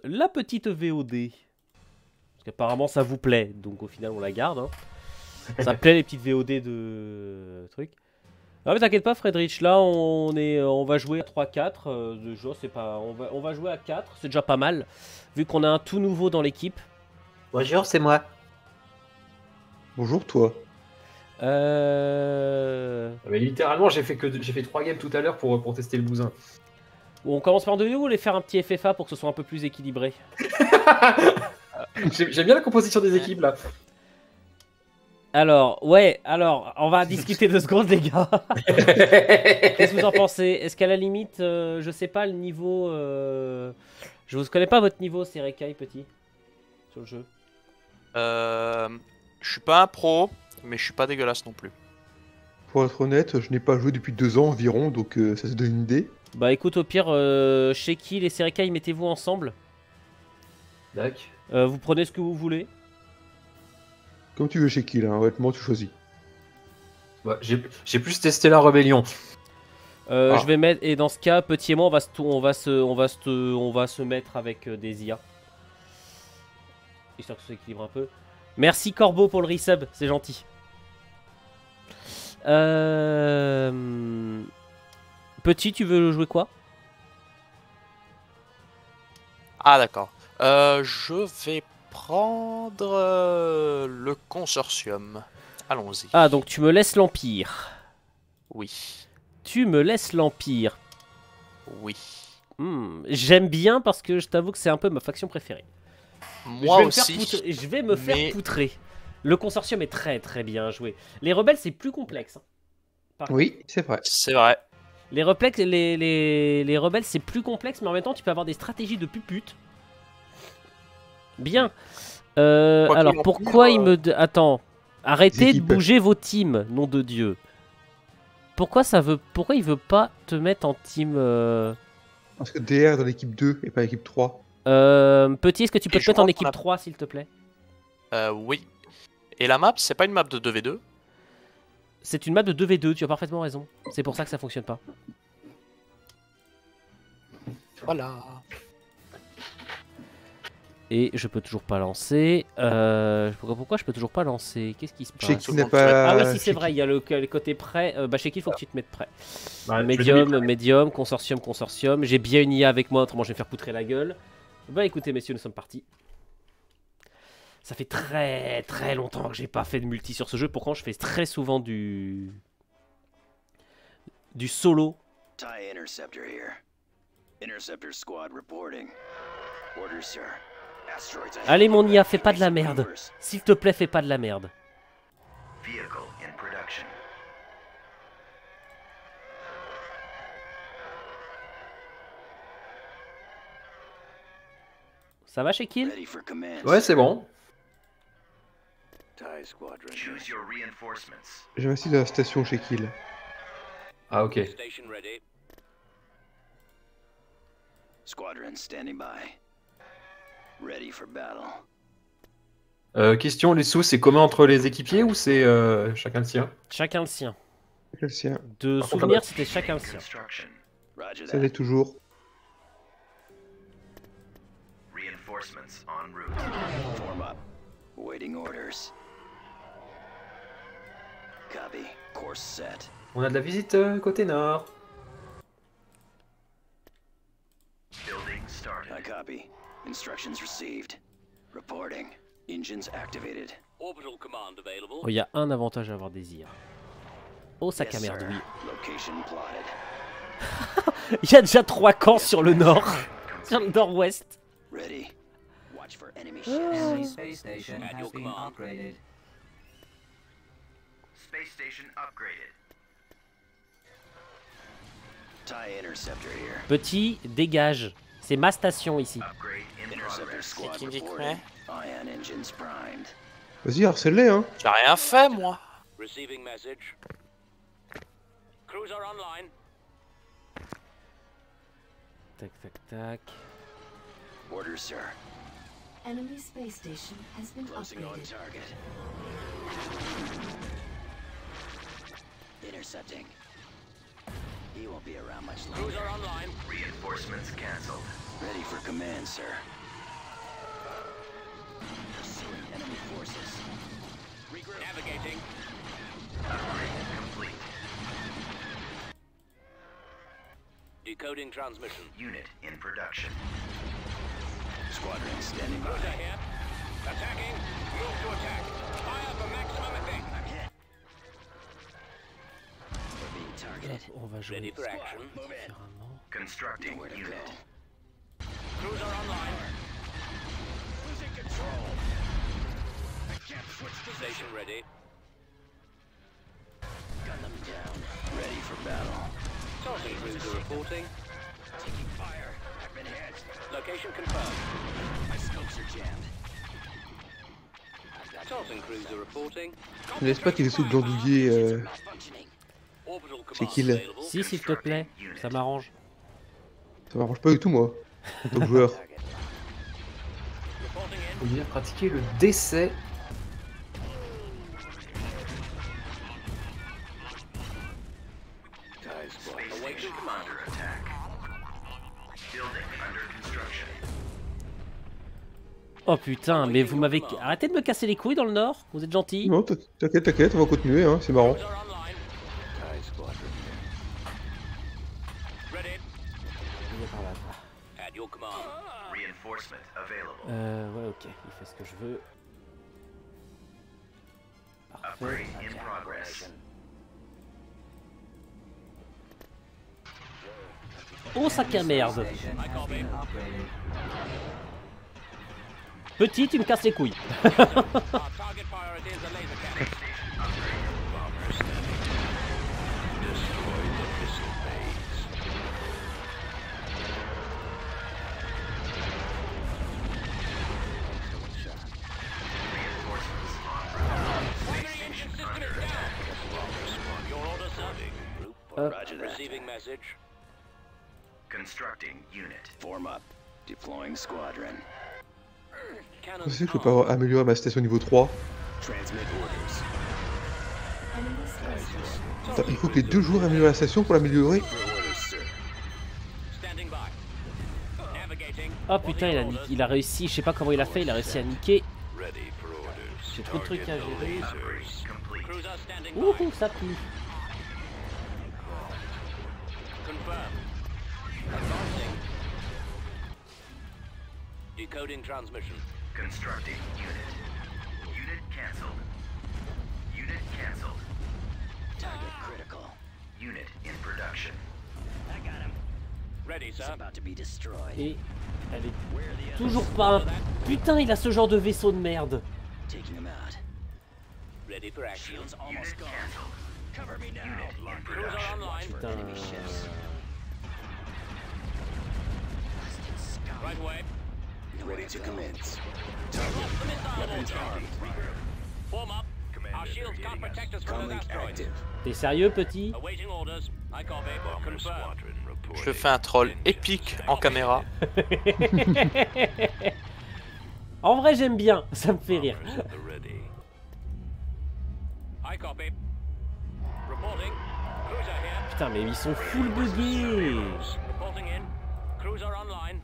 La petite VOD. Parce qu'apparemment ça vous plaît, donc au final on la garde. Hein. Ça plaît les petites VOD de trucs. Ah mais t'inquiète pas Friedrich, là on va jouer à 3-4 de jeu, c'est pas. On va jouer à 4, c'est déjà pas mal. Vu qu'on a un tout nouveau dans l'équipe. Bonjour, c'est moi. Bonjour toi. Mais littéralement j'ai fait 3 games tout à l'heure pour tester le bousin. On commence par de nous ou les faire un petit FFA pour que ce soit un peu plus équilibré? J'aime bien la composition des équipes là. Alors, on va discuter 2 secondes les gars. Qu'est-ce que vous en pensez? Est-ce qu'à la limite, je sais pas le niveau... Je vous connais pas votre niveau, c'est Rekai petit, sur le jeu. Je suis pas un pro, mais je suis pas dégueulasse non plus. Pour être honnête, je n'ai pas joué depuis 2 ans environ, donc ça se donne une idée. Bah écoute, au pire, Shekil et Serekai, mettez-vous ensemble. D'accord. Vous prenez ce que vous voulez. Comme tu veux chez Kill, hein, honnêtement tu choisis. Ouais, j'ai plus testé la rébellion. Je vais mettre, et dans ce cas, petit et moi, on va se mettre avec des IA. Histoire que ça s'équilibre un peu. Merci Corbeau pour le resub, c'est gentil. Petit, tu veux jouer quoi? Ah d'accord. Je vais prendre le consortium. Allons-y. Ah, donc tu me laisses l'Empire. Oui. Tu me laisses l'Empire. Oui. J'aime bien parce que je t'avoue que c'est un peu ma faction préférée. Moi aussi. Je vais me faire poutrer. Le consortium est très très bien joué. Les rebelles, c'est plus complexe. Hein. Oui, c'est vrai. C'est vrai. Les rebelles, c'est plus complexe, mais en même temps, tu peux avoir des stratégies de pupute. Bien. Alors, pourquoi il me... Attends. Arrêtez de bouger vos teams, nom de Dieu. Pourquoi il veut pas te mettre en team... Parce que DR dans l'équipe 2 et pas l'équipe 3. Petit, est-ce que tu peux te mettre en équipe 3, s'il te plaît? Oui. Et la map, c'est pas une map de 2v2? C'est une map de 2v2, tu as parfaitement raison. C'est pour ça que ça fonctionne pas. Voilà. Et je peux toujours pas lancer. Pourquoi je peux toujours pas lancer? Qu'est-ce qui se passe? Shekil n'a pas... Ah oui, si c'est vrai, il y a le côté prêt. Bah Shekil, il faut que tu te mettes prêt. Bah, Médium, consortium. J'ai bien une IA avec moi, autrement je vais me faire poutrer la gueule. Bah écoutez messieurs, nous sommes partis. Ça fait très très longtemps que j'ai pas fait de multi sur ce jeu. Pourtant, je fais très souvent du solo. TIE Interceptor here. Interceptor squad reporting. Orders, sir. Asteroids ahead. Allez mon IA, fais pas de la merde. S'il te plaît, fais pas de la merde. Vehicle in production. Ça va Shekil? Ready for command. Ouais, c'est bon. TIE squadron. Choose your reinforcements. J'ai investi dans la station chez Kill. Ah ok. Station ready. Squadron standing by. Ready for battle. Question, les sous, c'est commun entre les équipiers ou c'est chacun le sien? Chacun le sien. Le sien. De souvenir, c'était chacun le sien. Roger Ça that. l'est toujours. Reinforcements en route. Form up. Waiting orders. Copy. Course set. On a de la visite côté nord. Building I started. copy. Instructions received. Reporting. Engines activated. Orbital command available. Oh, il y a un avantage à avoir des IA. Oh, sac à Yes, merde, sir. oui. Location plotted. Il y a déjà 3 camps sur le nord. Sur le nord-ouest. Ready. Watch for enemy Enemy ships. space station At has your been command. upgraded. Space station upgraded. TIE Interceptor here. Petit, dégage. C'est ma station ici. Upgrade in Interceptor progress. squad qui me dit que reporting. Ion engines primed. Vas-y, harcèle-les, hein. J'ai rien fait moi. Receiving message. Cruiser online. Tac, tac, tac. Orders, sir. Enemy space station has been Closing on upgraded. target. Intercepting. He won't be around much longer. Cruiser online. Reinforcements cancelled. Ready for command, sir. Pursuing enemy forces. Regroup. Navigating. Upgrade complete. Decoding transmission. Unit in production. Squadron standing by. Here. Attacking. Move to attack. Fire for maximum effect. I'm hit. We're being Hop, targeted. on va jouer Ready for action. Move in. différemment. Constructing Nowhere to unit. go. Cruiser online. Losing control. I can't switch position. Ready. Gun them down. Ready for battle. Targeting cruiser reporting. Taking fire. I've been hit. Location confirmed. My scopes are jammed. Targeting cruiser reporting. Ne laisse pas tes vaisseaux glandouiller. C'est kill. Si, s'il te plaît, ça m'arrange. Ça m'arrange pas du tout, moi. Donc, joueur. Faut bien pratiquer le décès. Space station under attack. Building under construction. Oh putain, mais vous m'avez... Arrêtez de me casser les couilles dans le nord, vous êtes gentil. Non, t'inquiète, t'inquiète, on va continuer, hein, c'est marrant. Reinforcement available. Ouais, ok, il fait ce que je veux. Parfait. Upgrade in progress. Oh, sac à merde. Petit, tu me casses les couilles. Receiving message. Constructing unit. Form up. Deploying squadron. Je sais que je peux pas améliorer ma station niveau 3. Transmit orders. Enemy space station. Attends, il faut que les 2 joueurs améliorent la station pour l'améliorer. Standing by. Navigating. Oh putain, il a réussi, je sais pas comment il a fait, il a réussi à niquer. J'ai trop de trucs à gérer. Upgrade complete. Cruiser standing Ouh, ça pue. Confirmed. Advancing. Decoding transmission. Constructing unit. Unit cancelled. Unit cancelled. Target critical. Unit in production. I got him. Ready, sir. It's about to be destroyed. Et elle est Where are the others? toujours pas... Putain, il a ce genre de vaisseau de merde. Taking him out. Ready for action. Shields Unit almost gone. cancelled. Cover me now. Unit in Cruiser production. online. Putain. Enemy ships. Right away. Ready to commence. Weapons armed. Form up. Our shields can't protect us from those asteroids. T'es sérieux, petit? Awaiting orders. I copy. Confirmed. Je fais un troll épique en caméra. En vrai, j'aime bien, ça me fait rire. I copy. Reporting. Cruiser here. Putain, mais ils sont full buggés. Reporting in. Cruiser online.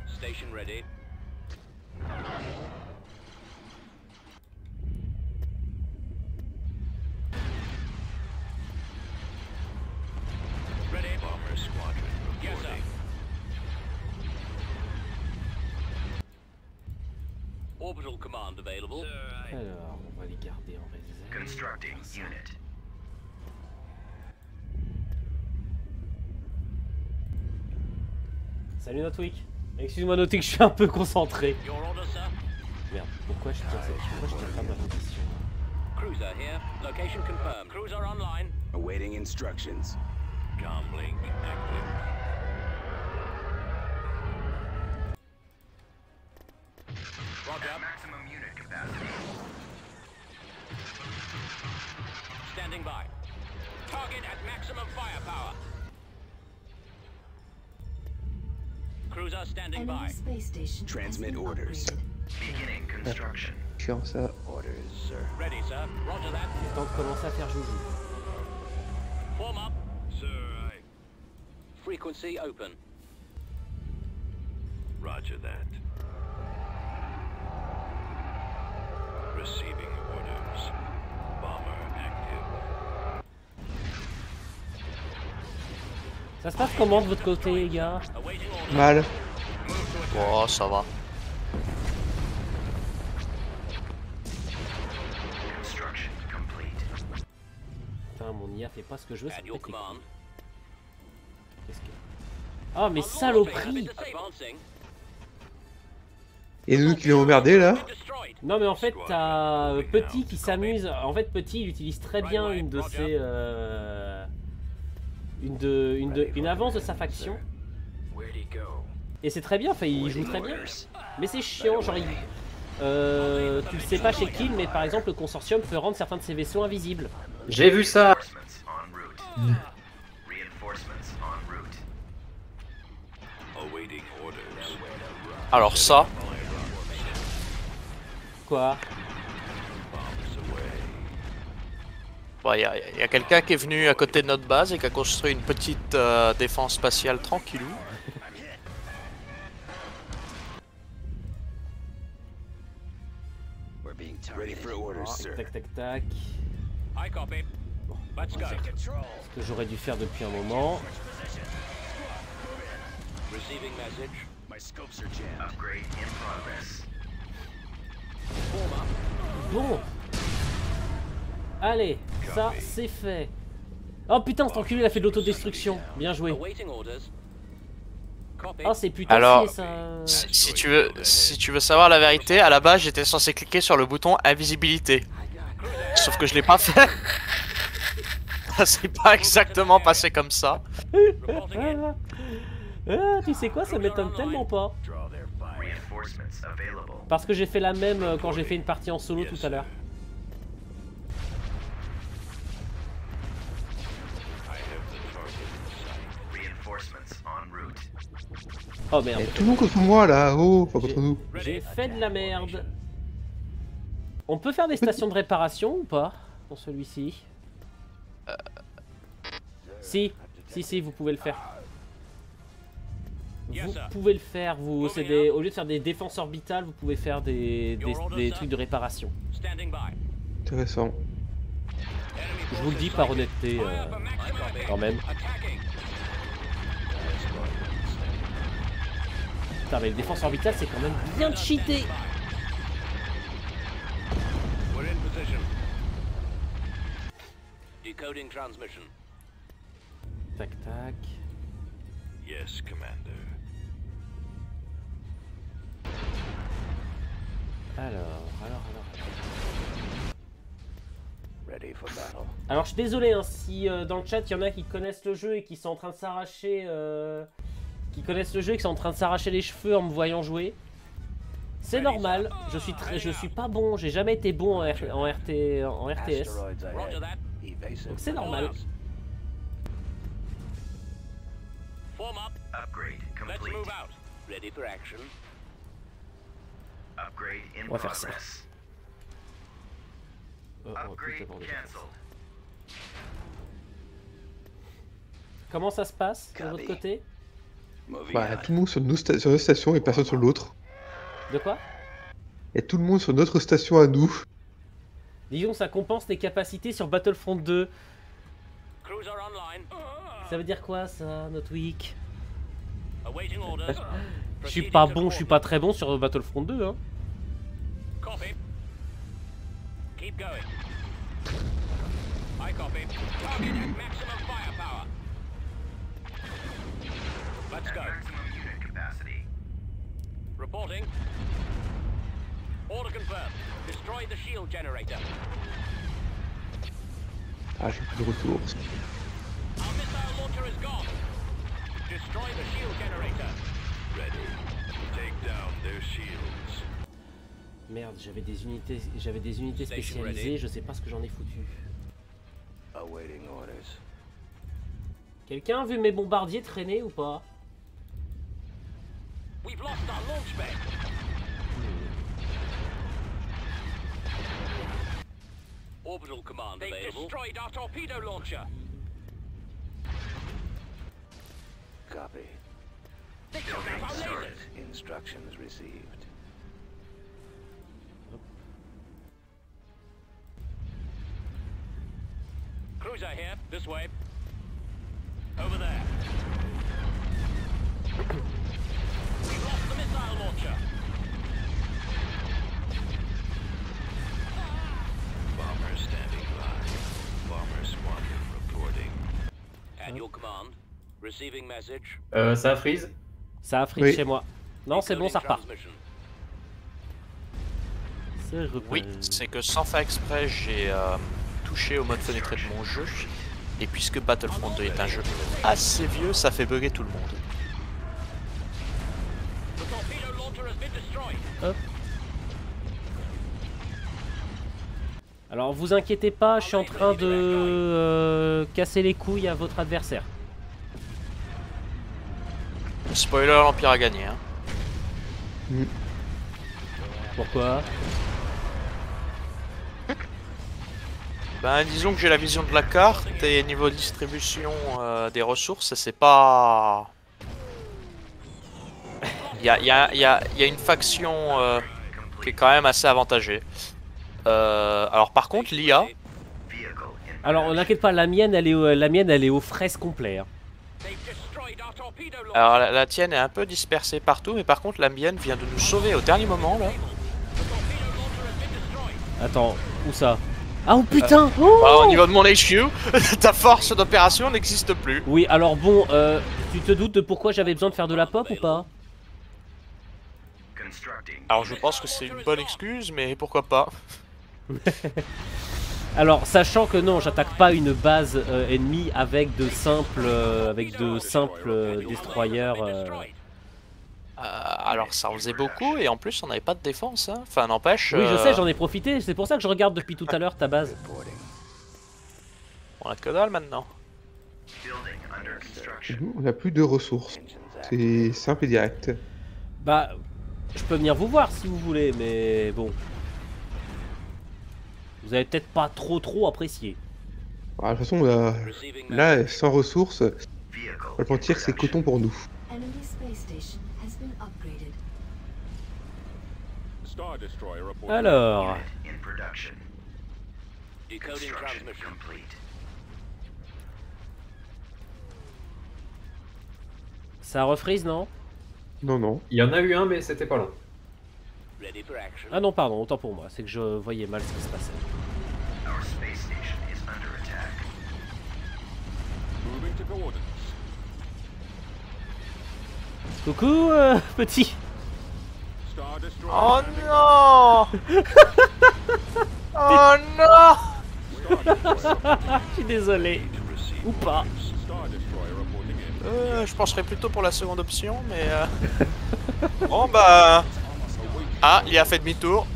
Station ready. Ready. Bomber squadron. Yes, sir. Orbital command available. Alors, on va les garder en réserve. Constructing unit. Salut Notwick. Excuse-moi Notwick, je suis un peu concentré. Your order, sir. Merde, pourquoi je tiens pas ma position? Cruiser here. Location confirmed. Cruiser online. Awaiting instructions. Comlink active. Roger. At maximum unit capacity. Standing by. Target at maximum firepower. Cruiser standing by. Enemy space station. Transmit has been orders. upgraded. Beginning construction. Chiant ça. Orders, sir. Ready, sir. Roger that. Il est temps de commencer à faire joujou. Form up. Sir, Frequency open. Roger that. Receiving orders. Bomber active. Ça se passe comment de votre côté, les gars? Awaiting orders. Mal. Oh, ça va. Construction complete. Putain, mon IA fait pas ce que je veux, ça At me your pète les command. couilles. Qu'est-ce que... Ah, mais saloperie! Advancing. Et nous qui l'avons emmerdé là. Destroyed. Non, mais en fait, t'as Petit qui s'amuse. En fait, Petit, il utilise très bien une de ses... Une avance de sa faction. Where'd he go? Et c'est très bien, enfin, il joue très bien. Mais c'est chiant, genre, tu le sais pas chez Kill, mais par exemple, le consortium peut rendre certains de ses vaisseaux invisibles. J'ai vu ça. Reinforcements en route. Reinforcements en route. Awaiting orders. Alors ça, Quoi? il y a quelqu'un qui est venu à côté de notre base et qui a construit une petite défense spatiale tranquillou. Ready for orders, sir. Tac, tac, tac. I copy. Let's go. Ce que j'aurais dû faire depuis un moment. Receiving message. My scopes are jammed. Upgrade in progress. Bon. Allez, ça, c'est fait. Oh putain, cet enculé, il a fait de l'autodestruction. Bien joué. Awaiting orders. Copy. Oh, c'est putain Alors, ça. si tu veux savoir la vérité, à la base j'étais censé cliquer sur le bouton invisibilité. Sauf que je l'ai pas fait. Ça s'est pas exactement passé comme ça. Reporting in. Tu sais quoi, ça m'étonne tellement pas. Draw their fire. Reinforcements available. Parce que j'ai fait la même quand j'ai fait une partie en solo tout à l'heure. Reinforcements en route. Oh merde, Et tout le monde contre moi là. Oh, enfin contre nous. j'ai fait de la merde. On peut faire des stations de réparation ou pas pour celui-ci? Si, vous pouvez le faire. Vous pouvez le faire, vous. C'est des, au lieu de faire des défenses orbitales, vous pouvez faire des trucs de réparation. Standing by. Intéressant. Je vous le dis par honnêteté, quand même. Attacking. Putain, mais les défenses orbitales, c'est quand même bien cheaté. We're in position. Decoding transmission. Tac, tac. Yes, Commander. Alors. Ready for battle. Alors, je suis désolé hein, si dans le chat il y en a qui connaissent le jeu et qui sont en train de s'arracher, les cheveux en me voyant jouer. C'est normal. Je suis pas bon. J'ai jamais été bon en RTS. Roger that. Evasive. Donc c'est normal. Form up. Upgrade Let's complete. move out. Ready for action. Upgrade in On va faire ça. progress. On va plus Upgrade d'abord déjà faire ça. cancelled. Comment ça se passe de votre côté? Bah, tout le monde sur notre station et personne sur l'autre. De quoi? Et tout le monde sur notre station à nous. Disons ça compense les capacités sur Battlefront 2. Cruiser online. Ça veut dire quoi ça, notre week? Awaiting orders. Je suis pas bon, je suis pas très bon sur Battlefront 2 hein. Copy. Keep going. I copy. Target at maximum firepower. Let's go. Maximum unit capacity. Reporting. Order confirmed. Destroy the shield generator. Ah, j'ai plus de retour. Our missile launcher is gone. Destroy the shield generator. Ready. Take down their shields. Merde, j'avais des unités spécialisées, je sais pas ce que j'en ai foutu. Awaiting orders. Quelqu'un a vu mes bombardiers traîner ou pas? We've lost our launch bed. Orbital command available. They've destroyed our torpedo launcher. Copy. They took out our lasers. Instructions. Cruiser here, this way. Over there. We've lost the missile launcher. Bomber standing by. Bomber squadron reporting. At your command. Receiving message. Ça a freeze. Ça a freeze Oui. chez moi. Non, c'est bon, ça repart. Transmission. C'est reparti. Oui, c'est que sans faire exprès, j'ai touché au mode fenêtré de mon jeu. Et puisque Battlefront 2 est un jeu assez vieux, ça fait bugger tout le monde. The torpedo launcher has been destroyed. Alors vous inquiétez pas, je suis en train de casser les couilles à votre adversaire. Spoiler, l'Empire a gagné. Hein. Pourquoi? Ben, disons que j'ai la vision de la carte et niveau distribution des ressources, c'est pas... Il y a une faction qui est quand même assez avantagée. Alors par contre, l'IA... Alors n'inquiète pas, la mienne elle est aux fraises complètes. Hein. They've destroyed our torpedo launcher. Alors la tienne est un peu dispersée partout, mais par contre la mienne vient de nous sauver au dernier moment là. Attends, où ça? Ah oh putain oh Alors, au niveau de mon HQ, ta force d'opération n'existe plus. Oui, alors bon, tu te doutes de pourquoi j'avais besoin de faire de la pop ou pas? Alors je pense que c'est une bonne excuse, mais pourquoi pas. Alors, sachant que non, j'attaque pas une base ennemie avec de simples, destroyers. Alors ça en faisait beaucoup et en plus on n'avait pas de défense. Hein. Enfin n'empêche. Oui, je sais, j'en ai profité. C'est pour ça que je regarde depuis tout à l'heure ta base. On a que dalle maintenant. Nous, on n'a plus de ressources. C'est simple et direct. Bah, je peux venir vous voir si vous voulez, mais bon. Vous avez peut-être pas trop apprécié. Alors, de toute façon, là, sans ressources, on va le mentir, c'est coton pour nous. Enemy space station has been upgraded. Star Destroyer reporting. Alors, Decoding transmission. ça refreeze, non? Non, non. Il y en a eu un, mais c'était pas long. Ready for action. Ah non, pardon, autant pour moi. C'est que je voyais mal ce qui se passait. Moving to coordinates. Coucou, petit. Star Destroyer. Oh non. Oh non. Je suis désolé. Ou pas. Star Destroyer reporting in. Je penserais plutôt pour la seconde option, mais... Bon bah... Ah, il a fait demi-tour.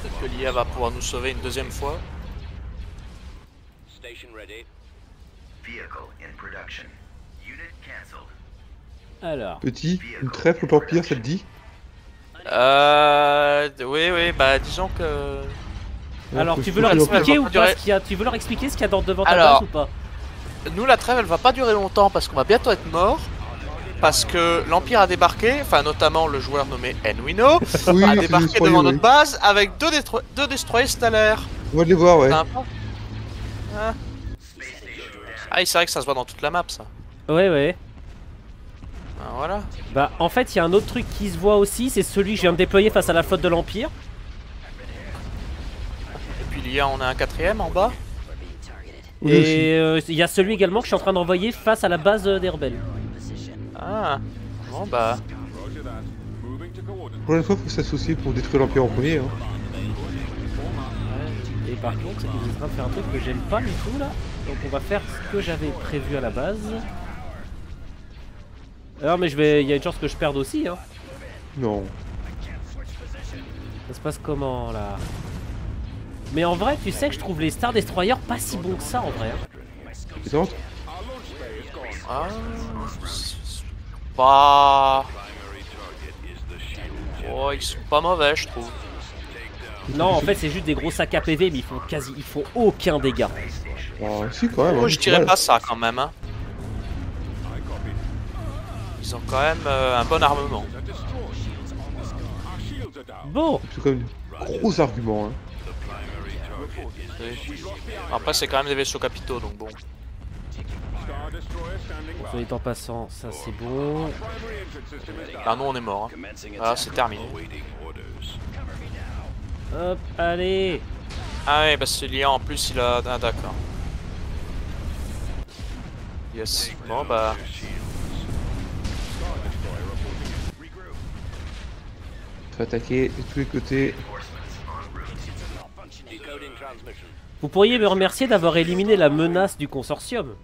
Peut-être que l'IA va pouvoir nous sauver une deuxième fois. Station ready. Alors, Petit, une trêve au Empire, ça te dit? Oui, bah disons que... alors Faut tu veux leur que je expliquer ou va pas pas durer. ce qu'il y a? Tu veux leur expliquer ce qu'il y a devant ta Alors, base ou pas? Nous, la trêve, elle va pas durer longtemps parce qu'on va bientôt être mort. Parce que l'Empire a débarqué, enfin notamment le joueur nommé Enwino, Oui, a c'est débarqué destroyer, devant oui. notre base avec deux destroyers stellaires. On va les voir, ouais. Sympa. Hein. Ah, c'est vrai que ça se voit dans toute la map, ça. Ouais. Ben, voilà. Bah, en fait, il y a un autre truc qui se voit aussi, c'est celui que je viens de déployer face à la flotte de l'Empire. Et puis l'IA, on a un quatrième en bas. Oui, aussi. Et il y a celui également que je suis en train d'envoyer face à la base des rebelles. Ah. Bon bah. Roger that. Moving to coordinates. La prochaine fois, faut s'associer pour détruire l'Empire en premier. Hein. Et par contre, c'est que vous êtes en train de faire un truc que j'aime pas du tout là. Donc on va faire ce que j'avais prévu à la base. Alors mais il y a une chance que je perde aussi hein. Non. Ça se passe comment là? Mais en vrai, tu sais que je trouve les Star Destroyers pas si bons que ça en vrai. Hein. Tu tentes? Ah. Pas. Oh, ils sont pas mauvais, je trouve. Non, en fait, c'est juste des gros sacs à PV, mais ils font aucun dégât. Ah, si, quand même. Oh, hein, je c'est dirais mal. pas ça quand même. Hein. ils ont quand même un bon armement. Bon, C'est quand même des gros arguments. Hein. Après, c'est quand même des vaisseaux capitaux, donc bon. soit dit en passant, ça c'est bon. Ah non, on est mort. Hein. Ah, c'est terminé. Hop, allez. Ah ouais, parce que l'IA en plus, il a... Ah d'accord. Yes. Bon bah... Faut attaquer de tous les côtés. Vous pourriez me remercier d'avoir éliminé la menace du consortium.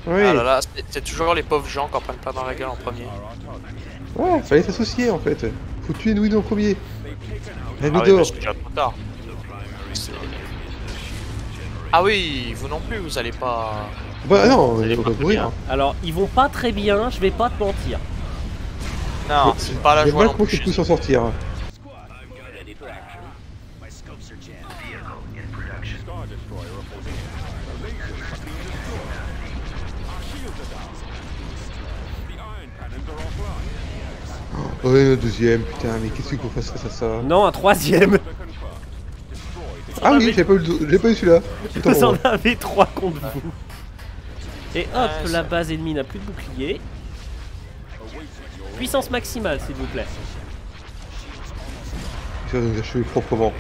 Oui. Ah là là, c'est toujours les pauvres gens qui en prennent pas dans la gueule en premier. Ouais, fallait s'associer en fait. Faut tuer Nuido en premier. Ah oui, mais c'est déjà trop tard. Ah oui, vous non plus, vous allez pas... Bah non, il faut pas courir. Alors, ils vont pas très bien, je vais pas te mentir. Non, c'est pas la J'ai joie mal non compris plus. qu'il peut s'en sortir. Ouais, le deuxième, putain, mais qu'est-ce qu'on fasse face à ça? Non, un troisième. Ah oui, j'ai pas eu celui-là. Attends, Vous en bon. avez 3 contre vous. Et hop, Ouais, la base ennemie n'a plus de bouclier. Puissance maximale, s'il vous plaît. Ça va nous achever proprement.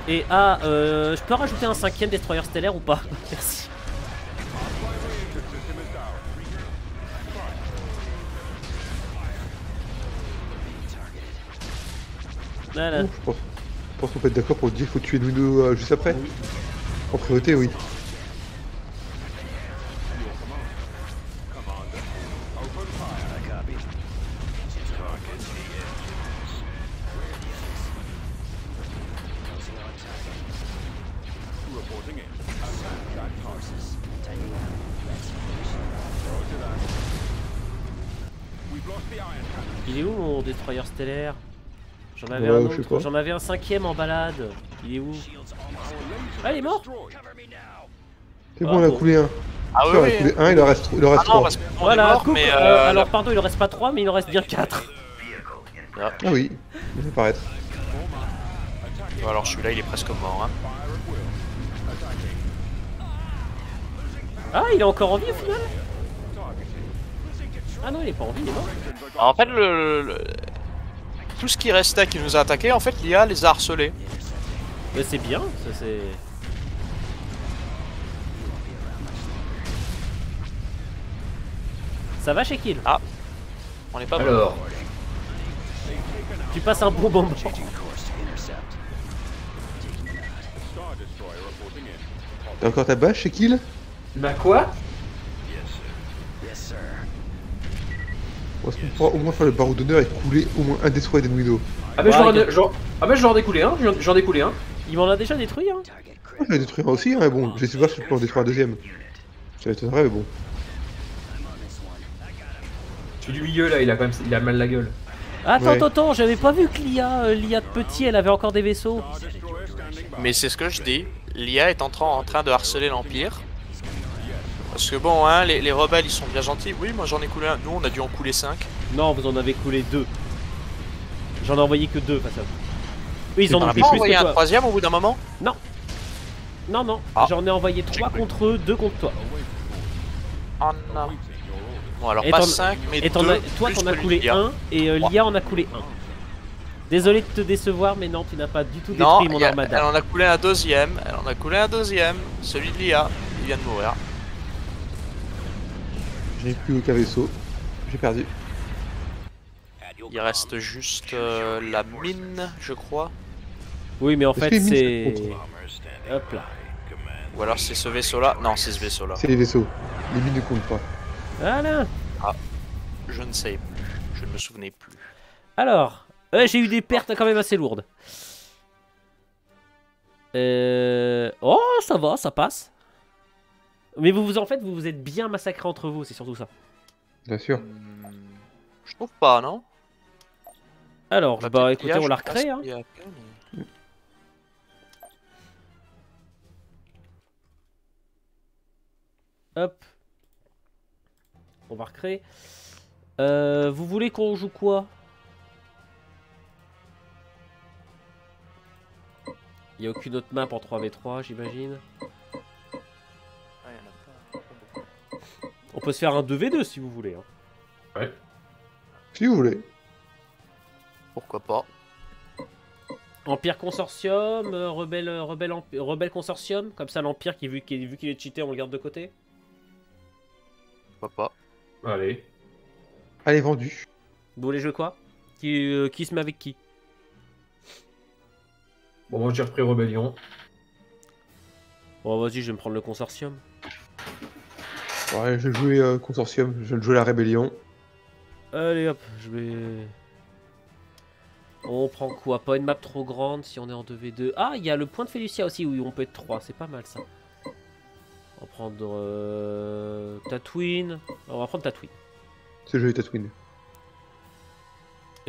Et ah, je peux rajouter un 5ème destroyer stellaire ou pas? Merci. Voilà. Je pense qu'on peut être d'accord pour dire qu'il faut tuer Nuido juste après. En priorité, oui. Il est où mon destroyer stellaire? J'en avais Ouais, un je sais autre, pas. j'en avais un 5ème en balade. Il est où? Ah, il est mort? C'est bon, on a bon. coulé un. Ah Il oui, en a oui. coulé un, il en reste Ah non, 3. parce qu'on est Voilà, mort, coupe. mais... Alors, pardon, il en reste pas 3, mais il en reste bien 4. Ah oui, il va paraître. Bon, alors celui-là, il est presque mort. Hein. Ah, il est encore en vie au final? Ah non, il est pas en vie, il est mort. Alors, en fait, tout ce qui restait qui nous a attaqué, en fait, l'IA les a harcelés. Mais c'est bien, ça c'est... Ça va chez Kill? Ah, on est pas bon. Alors, Tu passes un bon moment. T'as encore ta bâche chez Kill? bah quoi? Est-ce qu'on pourra au moins faire le barreau d'honneur et couler au moins un destroyer des Nuido? Ah mais Ouais, j'en ai découlé un, j'en ai découlé un. Il m'en a déjà détruit, hein. Ah, je vais détruire un aussi, hein, mais bon, je sais pas si je peux en détruire un deuxième. Ça m'étonnerait, mais bon. Celui du milieu là, il a mal la gueule. Attends, Ouais. attends, j'avais pas vu que l'IA de petit, elle avait encore des vaisseaux. Mais c'est ce que je dis. L'IA est en train de harceler l'Empire. Parce que bon, hein, les rebelles, ils sont bien gentils. Oui, moi j'en ai coulé un. Nous, on a dû en couler 5. Non, vous en avez coulé 2. J'en ai envoyé que 2 face à vous. Eux, ils en On ont a fait pas plus envoyé que un toi. troisième au bout d'un moment? Non, non, Ah. j'en ai envoyé 3 contre eux, 2 contre toi. Oh non. Bon, alors Et pas t'en- 5, mais Et 2. toi, t'en as coulé 1, et l'IA en a coulé 1. Désolé de te décevoir, mais non, tu n'as pas du tout Non, détruit mon elle armada. en a coulé un deuxième. Elle en a coulé un deuxième. Celui de l'IA. Il vient de mourir. J'ai plus aucun vaisseau. J'ai perdu. Il reste juste la mine, je crois. Oui, mais en Est-ce fait, que les mines, c'est... ça compte? Hop là. Ou alors c'est ce vaisseau-là. Non, c'est ce vaisseau-là. C'est les vaisseaux. Les mines ne comptent pas. Voilà. Je ne sais plus. Je ne me souvenais plus. Alors, j'ai eu des pertes quand même assez lourdes. Oh, ça va, ça passe. Mais en fait, vous vous êtes bien massacrés entre vous, c'est surtout ça. Bien sûr. Je trouve pas, non? Alors, va bah peut-être écoutez, y on la je pense recrée. Hein. qu'il y a- Hop. On va recréer. Vous voulez qu'on joue quoi? Il n'y a aucune autre map en 3v3, j'imagine. Ah, y en a pas. On peut se faire un 2v2 si vous voulez. Hein. Ouais. Si vous voulez. Pourquoi pas? Empire Consortium, rebelle Consortium. Comme ça, l'Empire, vu qu'il est cheaté, on le garde de côté. Pourquoi pas? Allez. Allez, vendu. Vous voulez jouer quoi? Qui se met avec qui? Bon, moi j'ai repris Rébellion. Bon, vas-y, je vais me prendre le Consortium. Ouais, je vais jouer Consortium, je vais jouer la Rébellion. Allez hop, je vais... On prend quoi? Pas une map trop grande si on est en 2v2. Ah, il y a le point de Félucia aussi où on peut être 3, c'est pas mal ça. On va prendre Tatooine. On va prendre Tatooine. Ce jeu est Tatooine.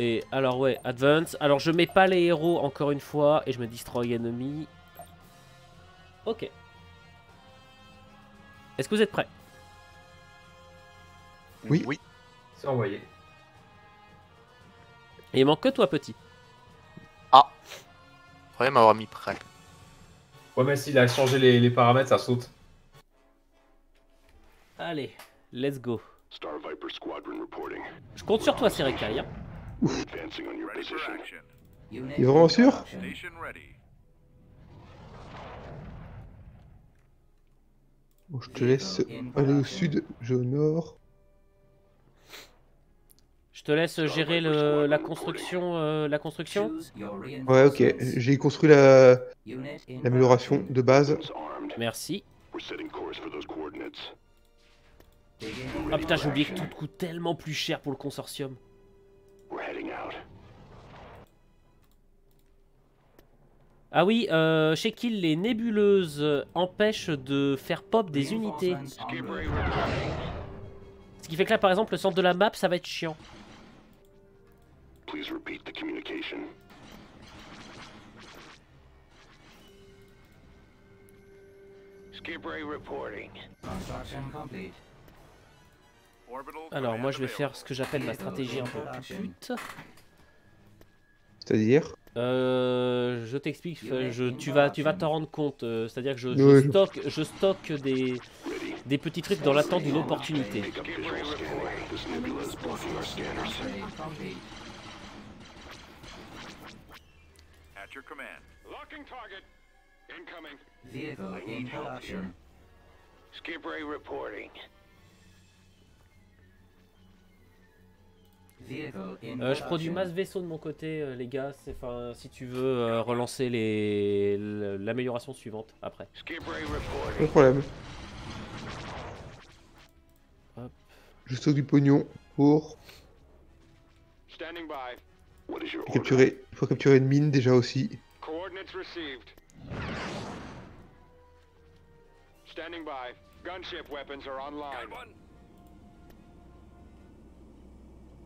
Et alors ouais, Advance. Alors je mets pas les héros encore une fois et je me destroy enemy. Ok. Est-ce que vous êtes prêts? Oui. Oui. C'est envoyé. Et il manque que toi, petit. Ah. Faudrait m'avoir mis prêt. Ouais, mais s'il a changé les paramètres, ça saute. Allez, let's go. Star Viper Squadron reporting. Je compte sur toi, Serekai. Hein. Advancing on your Ready for position. action. Il est vraiment sûr? Station ready. Bon, je te laisse aller au sud, je au nord. Je te laisse gérer la construction. Ouais, ok. J'ai construit l'amélioration de base. Armed. Merci. We're setting course for those coordinates. Ah putain, j'ai oublié que tout coûte tellement plus cher pour le consortium. We're heading out. Ah oui, chez Kill, les nébuleuses empêchent de faire pop des unités. Ce qui fait que là, par exemple, le centre de la map, ça va être chiant. Please repeat the communication. Skip Ray reporting. Orbital Alors, moi, command je vais faire available. ce que j'appelle ma stratégie un peu pute. C'est-à-dire? Je t'explique, tu vas t'en rendre compte. C'est-à-dire que Ouais. je stocke des petits trucs dans l'attente d'une opportunité. Make up visual scanning. This nebula is blocking our scanners. At your command. Locking target. Incoming. Skip Ray reporting. Je produis masse vaisseau de mon côté, les gars. Enfin, si tu veux relancer l'amélioration suivante après. Skip Ray Pas de reporting. problème. Hop. Je stocke du pognon pour Standing by. What is your order? capturer. Il faut capturer une mine déjà aussi. Coordinates received. Standing by. Gunship weapons are online. Got one.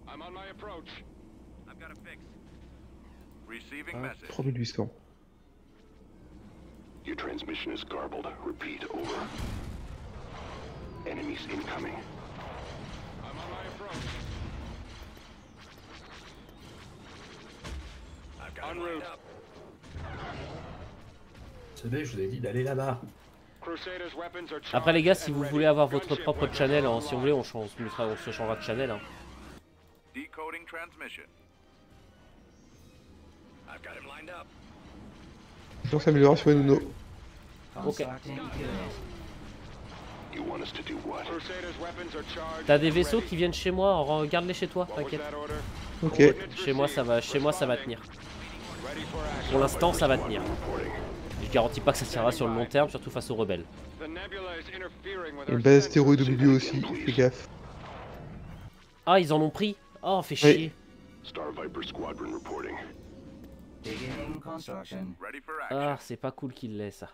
I'm on my approach. I've got a fix. Receiving Ah, message. 3800. Your transmission is garbled. Repeat, over. Enemies incoming. I'm on my approach. I've got En it lined route. up. C'est bien, je vous ai dit d'aller là-bas. Crusaders weapons are charged Après les gars, si and vous ready. voulez avoir votre Gunship propre weapons channel, are hein, si vous voulez, on se changera de channel. Hein. Decoding transmission. I've got him lined up. Je lance l'amélioration Enuno. Ok. You want us to do what? Crusaders weapons are charged. T'as des vaisseaux qui viennent chez moi, regarde-les chez toi, What was t'inquiète. that order? Ok. Coordinates Chez moi ça va received. tenir. Ready for action. Pour l'instant ça va tenir. Je garantis pas que ça tiendra sur le long terme, surtout face aux rebelles. The nebula is interfering with Il y a our une base sensors. astéroïde au milieu aussi, fais gaffe. Ah, ils en ont pris. Oh, fait chier. Star Viper Squadron reporting. Ready for action. Ah, c'est pas cool qu'il l'ait ça.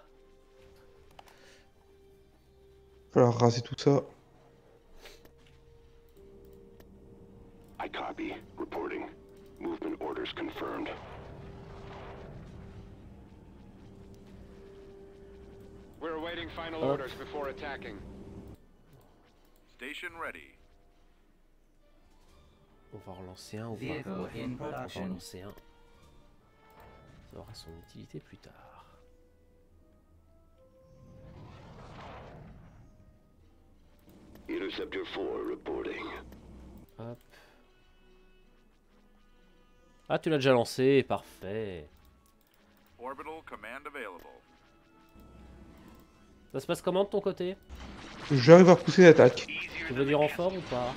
Il va falloir raser tout ça. I copy. Reporting. Movement order Orders confirmed. We're awaiting final orders before attacking. Station ready. On va relancer un ou pas? Vehicle Ouais, in on va production. relancer un. Ça aura son utilité plus tard. Interceptor 4 reporting. Hop. Ah, tu l'as déjà lancé, parfait. Orbital command available. Ça se passe comment de ton côté? J'arrive à repousser l'attaque. Tu veux du renfort ou pas?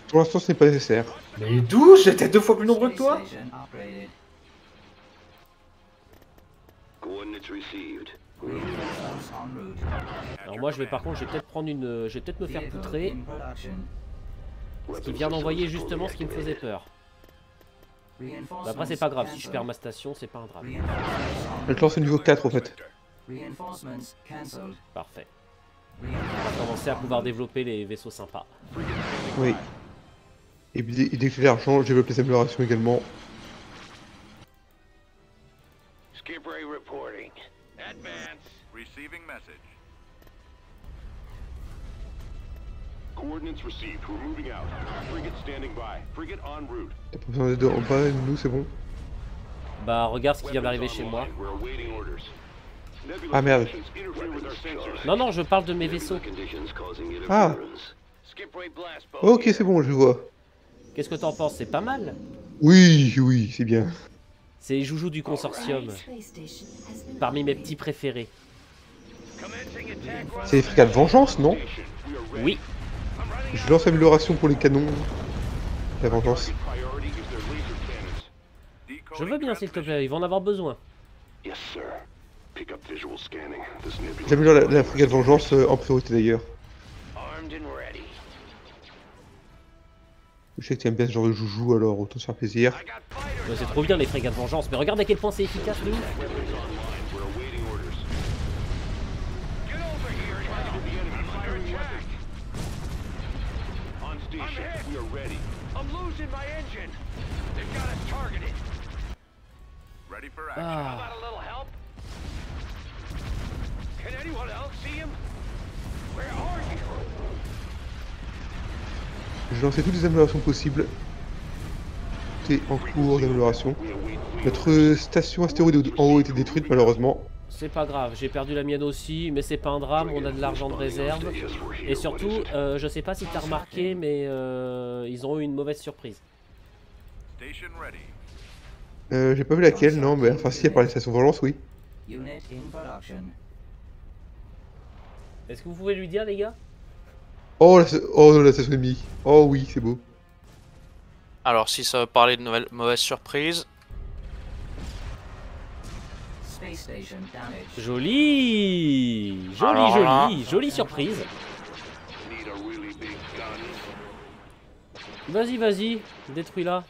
Pour l'instant, ce n'est pas nécessaire. Mais d'où? J'étais 2 fois plus nombreux que toi. Space station upgraded. Coordinates received. Reinforcements en route. Alors moi, je vais par contre, je vais peut-être prendre une, je vais peut-être me faire Vehicle poutrer. in production. Ce qui vient d'envoyer justement ce qui me faisait peur. Bah après, c'est pas grave. Si je perds ma station, c'est pas un drame. Le plan c'est niveau 4 en fait. Reinforcements cancelled. Parfait. On va commencer à pouvoir développer les vaisseaux sympas. Oui. Et puis dès que j'ai l'argent, je développe les améliorations également. Skip Ray reporting. Advance. Receiving message. Coordinates received. We're moving out. Frigate standing by. Frigate en route. T'as pas besoin d'aide en bas, nous c'est bon. Bah regarde ce qui vient d'arriver chez moi. We're awaiting orders. Ah merde. Interfere with our sensors. Non, non, je parle de mes vaisseaux. Conditions causing Ah. interference. Skip Ray blast bow. Ok, c'est bon, je vois. Qu'est-ce que t'en penses? C'est pas mal. Oui, oui, c'est bien. C'est les joujoux du consortium. Space station has been Parmi mes upgraded. petits préférés. Commencing attack run. C'est les frégates vengeance, non? Oui. Je lance amélioration pour les canons. La vengeance. Priority is their laser cannons. Je veux bien, s'il te plaît. Ils vont en avoir besoin. Yes, sir. Pick up visual scanning. This nebula. J'améliore la frégate vengeance en priorité d'ailleurs. Armed and ready. Je sais que tu aimes bien ce genre de joujou, alors autant se faire plaisir. I got fighters. Ouais, c'est trop bien les frégates vengeance. Mais regarde à quel point c'est efficace, lui. Weapons online. We're awaiting orders. Get over here now. The enemy firing weapons. On station. We are ready. I'm losing my engine. They've got us targeted. Ready for action. Ah. How about a little help? Can anyone else see him? Where are you? Je lançais toutes les améliorations possibles. Tout est en cours d'amélioration. Notre station astéroïde en haut était détruite malheureusement. C'est pas grave, j'ai perdu la mienne aussi, mais c'est pas un drame, on a de l'argent de réserve. Et surtout, je sais pas si t'as remarqué, mais ils ont eu une mauvaise surprise. Station ready. J'ai pas vu laquelle, non, mais enfin si, à part les stations vengeance, oui. Unit in production. Est-ce que vous pouvez lui dire, les gars? Oh, la station ennemie. Oh oui, c'est beau. Alors, si ça veut parler de mauvaise surprise, Space station damaged. Joli! Joli, Alors là- joli, jolie surprise. Need a really big gun. Vas-y, vas-y, détruis-la.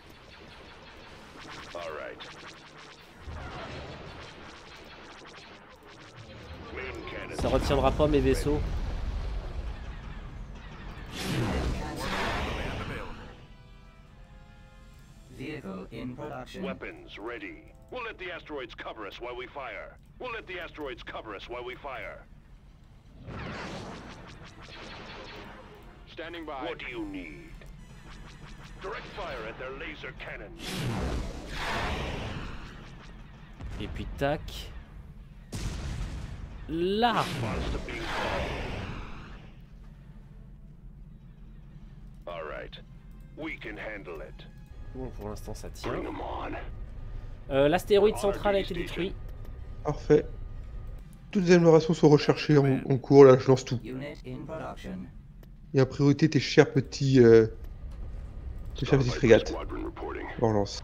All right. Main cannon. Ça retiendra pas mes vaisseaux. Vehicle in production. Weapons ready. We'll let the asteroids cover us while we fire. We'll let the asteroids cover us while we fire. Standing by. What do you need? Direct fire at their laser cannons. Et puis tac. Là! Response to being called. All right. We can handle it. Bon, pour l'instant ça tient. Bring them on. L'astéroïde central a été détruit. Parfait. Toutes les améliorations sont recherchées en cours, là je lance tout. Unit in production. Et en priorité tes chers petits frégates. Squadron reporting. On relance.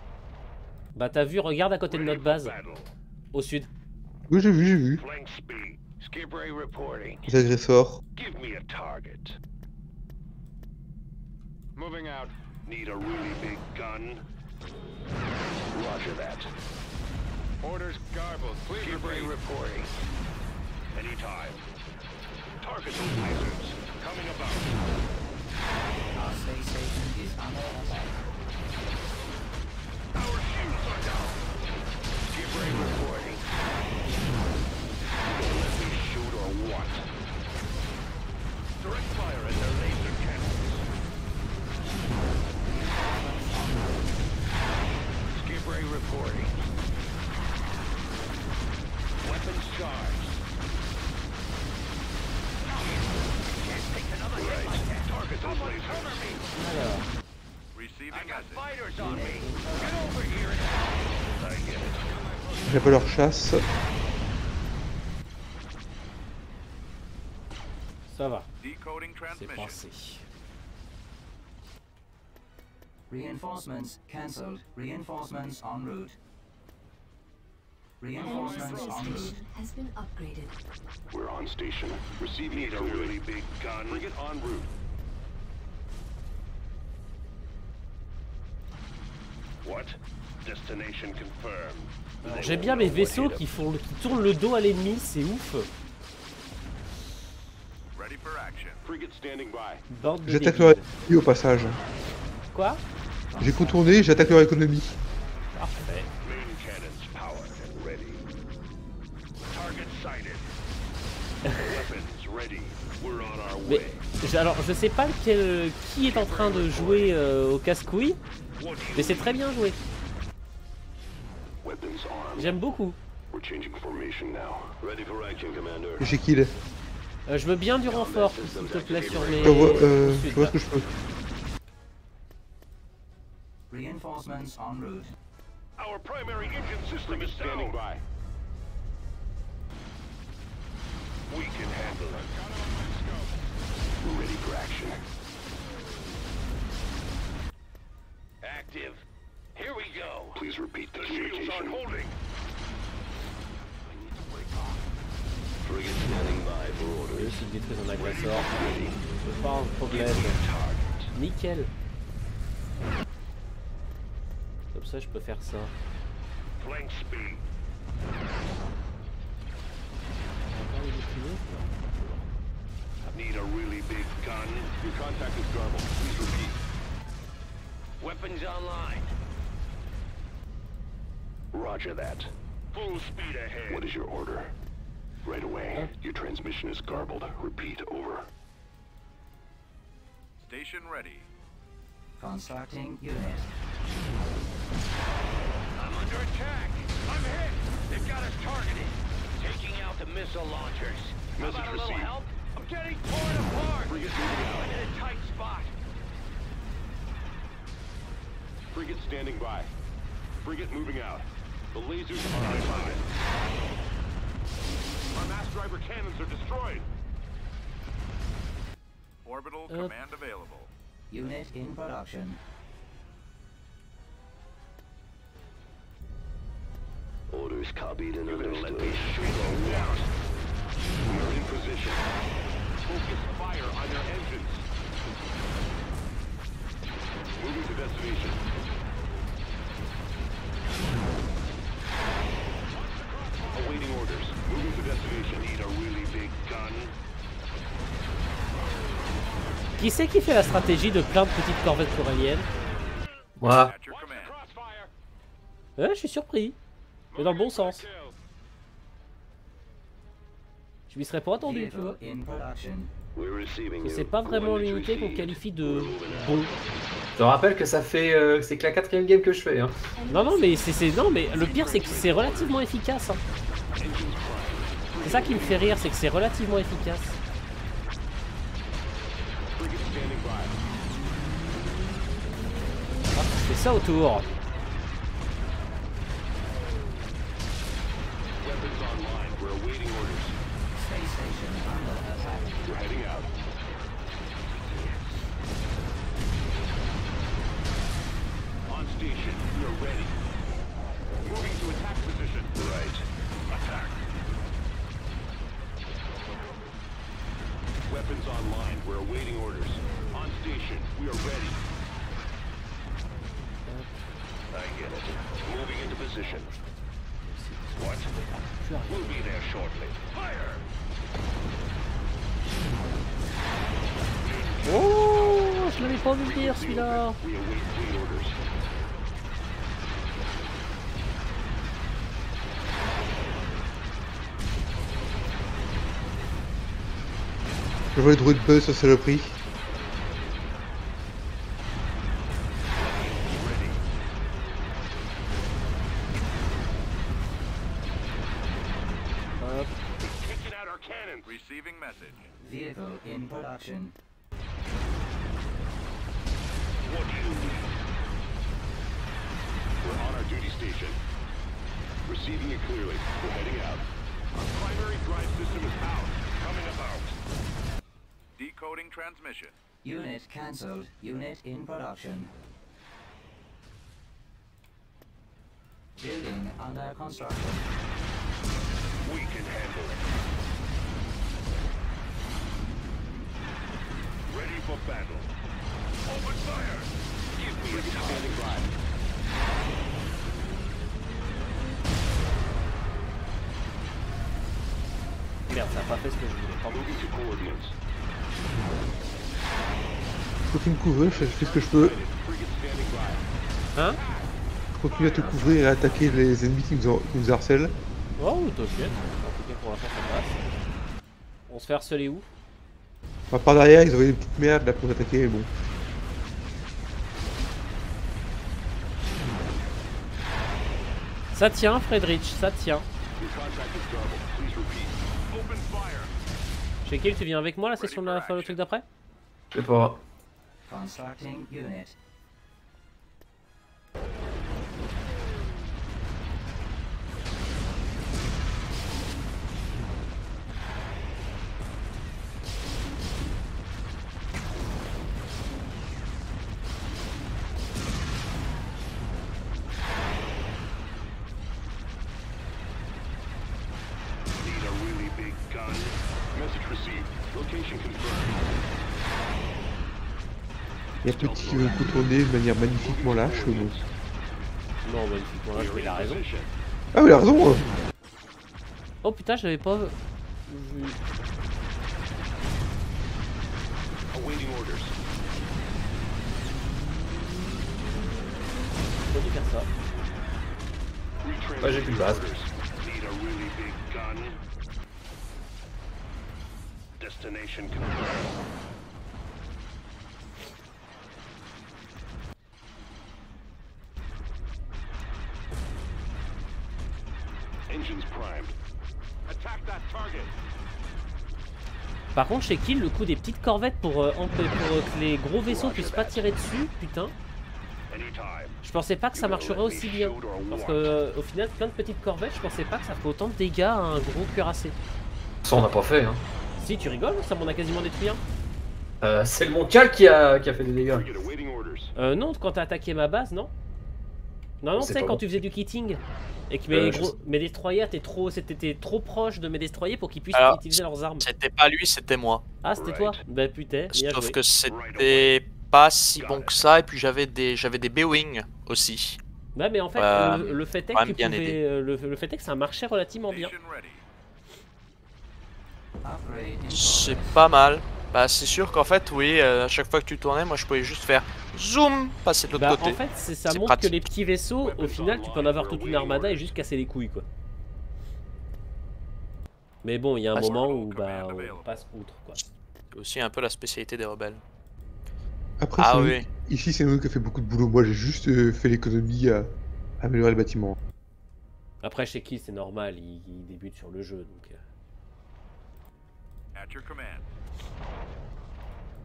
Bah t'as vu, regarde à côté de Ready notre for base, battle. au sud. Oui, j'ai vu. Flank speed. Skip Ray reporting. Les agresseurs. Give me a target. Moving out. Need a really big gun. Roger that. Orders garbled. Please Skip Ray reporting. Anytime. Target those lasers. Coming about. Our space station is under attack. Our shields are Primary reporting. Weapons charged. Target's on lasers. Alors, I got fighters on me. Get over here and I get it. J'ai pas leur chasse. ça va, Decoding c'est transmission. passé. Reinforcements cancelled. Reinforcements en route. Reinforcements Space en route. station has been upgraded. We're on station. Receiving need a really big gun. Bring it en route. What? Destination confirmed. Alors, j'aime bien mes vaisseaux qui tournent le dos à l'ennemi, c'est ouf. Ready for action. Frigate standing by. Bande de J'attaque débiles. leur économie au passage. Quoi? J'ai contourné, j'attaque leur économie. Parfait. Main cannons powered and ready. Target sighted. Weapons ready. We're on our Mais way. alors je sais pas qui est en train de jouer au casse-couille, mais c'est très bien joué. Weapons armed. J'aime beaucoup. We're changing formation now. Ready for action, Commander. J'ai kill. Je veux bien du renfort, s'il te plaît, sur mes... Je vois ce que je peux. Reinforcements en route. Our primary engine system is standing by. We can handle it. We're ready for action. Active. Here we go. Please repeat the communication. Shields on holding. Frigate standing by for Et orders. s'il détruit un agresseur, c'est pas un problème. Nickel. Comme ça, je peux faire ça. Flank speed. Encore les boucliers. Need a really big gun. Your contact is garbled. Please repeat. Weapons online. Roger that. Full speed ahead. What is your order? Right away. Your transmission is garbled. Repeat, over. Station ready. Constructing unit. I'm under attack. I'm hit. They've got us targeted. Taking out the missile launchers. How about a little help? I'm getting torn apart. Frigate moving out. I'm in a tight spot. Frigate standing by. Frigate moving out. The lasers are on target. Our mass driver cannons are destroyed. Orbital command available. Unit in production. Orders copied and understood. Let these shoot down. We are in position. Focus fire on their engines. Moving to destination. Awaiting orders. Moving to destination. Need a really big gun. Qui c'est qui fait la stratégie de plein de petites corvettes coralliennes? Moi. At your command. Ouais, je suis surpris. Mais dans le bon sens. Je m'y serais pas attendu, tu vois. Vehicle in production. We're receiving C'est pas vraiment l'unité qu'on qualifie de bon. Je te rappelle que ça fait c'est que la 4ème game que je fais. Hein. Non, non, mais non, mais le pire c'est que c'est relativement efficace. Hein. C'est ça qui me fait rire, c'est que c'est relativement efficace. Ah, c'est ça autour. Space station under attack. We're heading out. On station, we are ready. Moving to attack position. Right. Attack. Weapons online. We're awaiting orders. On station, we are ready. I get it. Moving into position. What? We'll be there shortly. Fire! Oh, je l'avais pas vu venir celui-là. We await fleet orders. Je vois les droïdes buzz sur saloperie. cannons. Receiving message. Vehicle in production. What do you need? We're on our duty station. Receiving it clearly. We're heading out. Our primary drive system is out. Coming about. Decoding transmission. Unit cancelled. Unit in production. Building under construction. We can handle it. Ready for battle. Open fire! Give me a standing by. Merde, ça a pas fait ce que je voulais. Pardon. Moving to coordinates. Je continue de couvrir, je fais ce que je peux. Frigate standing by. Hein? Je continue à te couvrir et à attaquer les ennemis qui nous harcèlent. Oh, t'inquiète. En tout cas, pour l'instant, ça passe. On se fait harceler où? Enfin, par derrière, ils avaient des petites merdes là pour nous attaquer, mais bon. Ça tient, Friedrich, ça tient. Your contact is garbled. Please repeat. Open fire. Chez qui tu viens avec moi là, c'est sur le truc d'après? Je sais pas. Constructing unit. Need a really big gun. Message received. Location confirmed. Il y a petit qui veut contourner de manière magnifiquement lâche. Bon. Non, magnifiquement là, il a raison. Ah oui, il a raison. Oh putain, j'avais pas vu. Awaiting orders. J'ai pas dû faire ça. Ouais, j'ai plus de base. Need a really big gun. Destination confirmed. Engines primed. Attack that target. Par contre, chez Kill, le coup des petites corvettes pour que les gros vaisseaux puissent pas tirer dessus, putain. Anytime. Je pensais pas que ça marcherait aussi bien. Parce que au final, plein de petites corvettes, je pensais pas que ça ferait autant de dégâts à un gros cuirassé. Ça, on n'a pas fait. Hein. Si, tu rigoles, ça m'en a quasiment détruit un. C'est le Moncal qui a fait des dégâts. Frigate awaiting orders. Non, quand t'as attaqué ma base, non. Non, C'est c'est pas quand bon. tu faisais du kitting. Et que mes destroyers, t'étais trop proche de mes destroyers pour qu'ils puissent Alors, utiliser leurs armes. C'était pas lui, c'était moi. Ah, c'était toi? Bah putain, bien Sauf joué. que c'était pas si bon que ça, et puis j'avais des B-Wing aussi. Bah mais en fait, le fait est quand que même bien le fait est que ça marchait relativement bien. Station ready. Upgrade in C'est progress. pas mal. Bah c'est sûr qu'en fait, oui, à chaque fois que tu tournais, moi je pouvais juste faire zoom, passer de l'autre Bah côté. en fait, ça C'est montre pratique. que les petits vaisseaux, au final, tu peux en avoir toute une armada et juste casser les couilles quoi. Mais bon, il y a un Ah, c'est moment où bah on passe outre quoi. C'est aussi un peu la spécialité des rebelles. Après, Ah c'est oui. nous- ici, c'est nous qui a fait beaucoup de boulot. Moi, j'ai juste fait l'économie à améliorer le bâtiment. Après chez Kill c'est normal, il débute sur le jeu donc. At your command.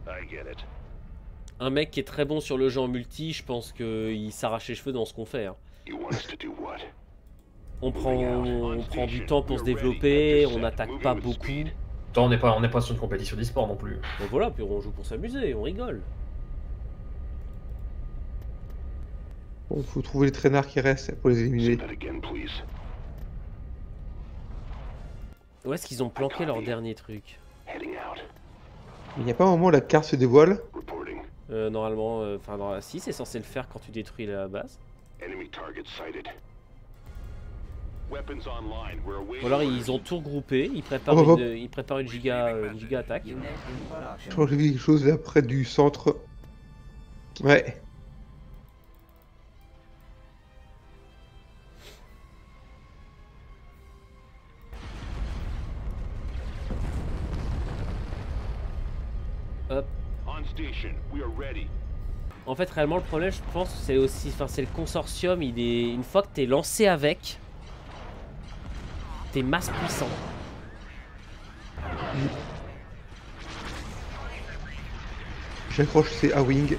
I get it. Un mec qui est très bon sur le jeu en multi, je pense qu'il s'arrache les cheveux dans ce qu'on fait. Hein. You want us to do what? On prend du temps pour se développer, on n'attaque pas beaucoup. Attends, on n'est pas sur une compétition d'e-sport non plus. Et voilà, puis on joue pour s'amuser, on rigole. Bon, faut trouver les traînards qui restent pour les Say éliminer. that again, please. Où est-ce qu'ils ont planqué leur dernier truc? Heading out. Il n'y a pas un moment où la carte se dévoile. Reporting. Normalement, enfin, si, c'est censé le faire quand tu détruis la base. Enemy target sighted. Weapons online. We're awaiting Ou alors orders. ils ont tout regroupé, ils préparent Hop, hop. ils préparent une giga attaque. Unit in Je production. crois que j'ai vu quelque chose là près du centre. Ouais. Hop. On station. We are ready. En fait, réellement, le problème, je pense, c'est aussi, enfin, c'est le consortium. Une fois que t'es lancé avec, t'es masse puissant. J'accroche ces A-Wing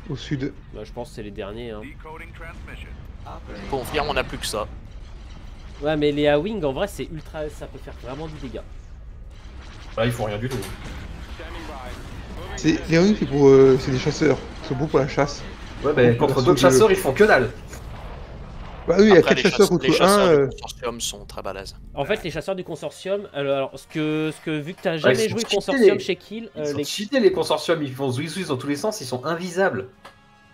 au sud. Bah, je pense que c'est les derniers. Hein. Decoding transmission. Confirme, on a plus que ça. Ouais, mais les A-Wing en vrai, c'est ultra. Ça peut faire vraiment du dégât. Là, ils font rien du tout. Les A-Wing, c'est des chasseurs. Ils sont bons pour la chasse. Ouais, mais contre d'autres chasseurs, ils font que dalle. Bah oui, il y a Après, 4 chasseurs les contre chasseurs 1. du consortium sont très balèzes. En fait, les chasseurs du consortium. Alors vu que t'as jamais ils joué sont le consortium cheatés, chez Kill, Ils sont cheatés, les consortiums. Ils font zouizouiz dans tous les sens. Ils sont invisibles.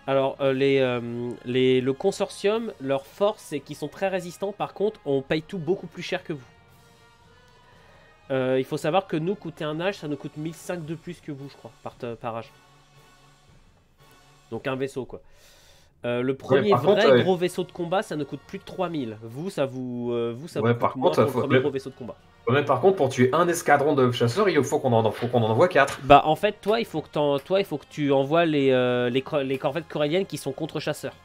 alors le consortium, leur force, c'est qu'ils sont très résistants. Par contre, on paye tout beaucoup plus cher que vous. Il faut savoir que nous, coûter un âge, ça nous coûte 1005 de plus que vous, je crois, par âge. Donc un vaisseau, quoi. Le premier par vrai contre, gros vaisseau de combat, ça ne coûte plus de 3000. Vous, ça vous Ouais, coûte par moins contre, que le premier gros vaisseau de combat. Ouais, par contre, pour tuer un escadron de chasseurs, il faut qu'on en envoie 4. Bah en fait, toi, il faut que tu envoies les corvettes coréennes qui sont contre chasseurs.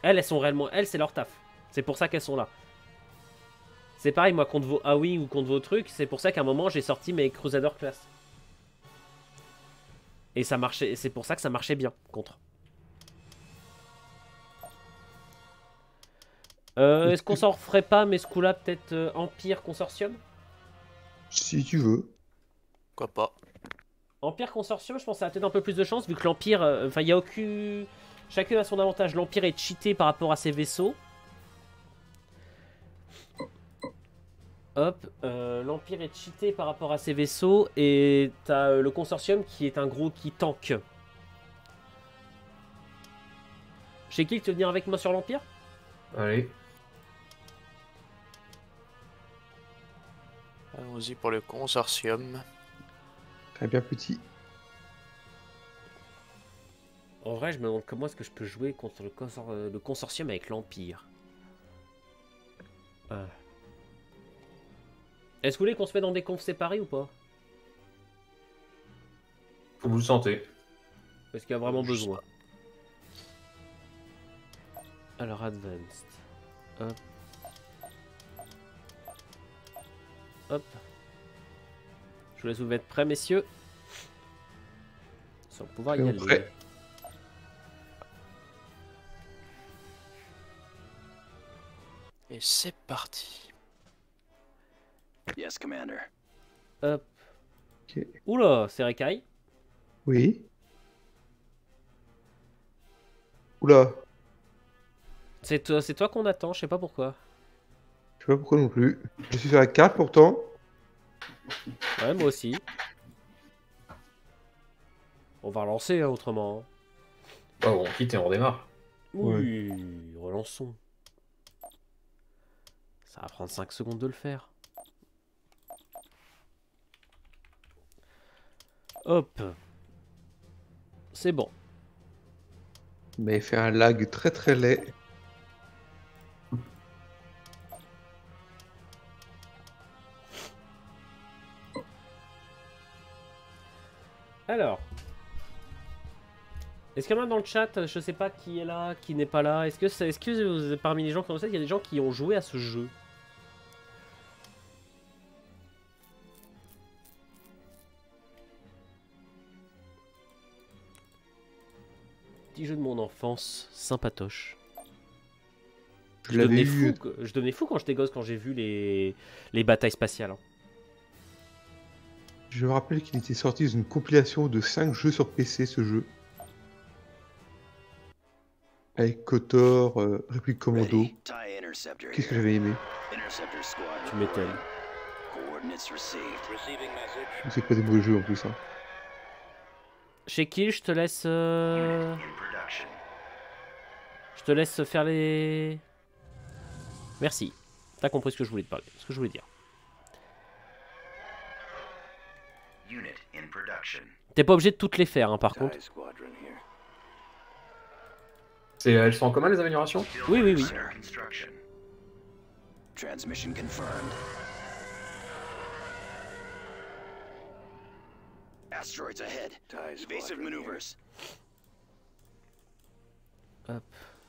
Elles sont réellement... Elles, c'est leur taf. C'est pour ça qu'elles sont là. C'est pareil, moi, contre vos A-Wing ou contre vos trucs, c'est pour ça qu'à un moment, j'ai sorti mes Crusader class. Et ça marchait, c'est pour ça que ça marchait bien, contre. Est-ce qu'on s'en referait pas, mais ce coup-là, peut-être Empire Consortium? Si tu veux. Pourquoi pas. Empire Consortium, je pense que ça a peut-être un peu plus de chance, vu que l'Empire... Enfin, il n'y a aucun... Chacun a son avantage. L'Empire est cheaté par rapport à ses vaisseaux. Hop, l'Empire est cheaté par rapport à ses vaisseaux. Et t'as le Consortium qui est un gros qui tank. Chez qui tu veux venir avec moi sur l'Empire? Allez. Allons-y pour le consortium. Très bien petit. En vrai, je me demande comment est-ce que je peux jouer contre le Consortium avec l'Empire. Est-ce que vous voulez qu'on se mette dans des confs séparés ou pas? Faut vous le sentez. Est-ce qu'il y a vraiment besoin? Alors, Advanced. Hop. Hop. Je vous laisse vous mettre prêts, messieurs. Sans pouvoir y aller. Prêt. Et c'est parti. Yes, Commander. Hop. Ok. Oula, c'est Rekai. Oui. Oula. C'est toi qu'on attend, je sais pas pourquoi. Je sais pas pourquoi non plus. Je suis sur la carte pourtant. Ouais, moi aussi. On va relancer, hein, autrement. Oh, on quitte et on redémarre. Oui, relançons. Ça va prendre 5 secondes de le faire. Hop. C'est bon. Mais il fait un lag très très laid. Alors. Est-ce qu'il y en a dans le chat? Je sais pas qui est là, qui n'est pas là. Est-ce que parmi les gens qui ont ça, il y a des gens qui ont joué à ce jeu? Petit jeu de mon enfance, sympatoche. Je l'avais vu. Je devenais fou quand j'étais gosse, quand j'ai vu les batailles spatiales. Hein. Je me rappelle qu'il était sorti dans une compilation de 5 jeux sur PC, ce jeu. Avec Kotor, Réplique Commando. Qu'est-ce que j'avais aimé? Tu m'étonnes. C'est pas des mauvais jeux en plus. Hein. Chez qui je te laisse... Je te laisse faire les... Merci. T'as compris ce que je voulais te parler, ce que je voulais dire. T'es pas obligé de toutes les faire, hein, par contre. Elles sont en commun, les améliorations? Oui, oui, oui. Transmission confirmed. Asteroids ahead. Evasive maneuvers. Hop.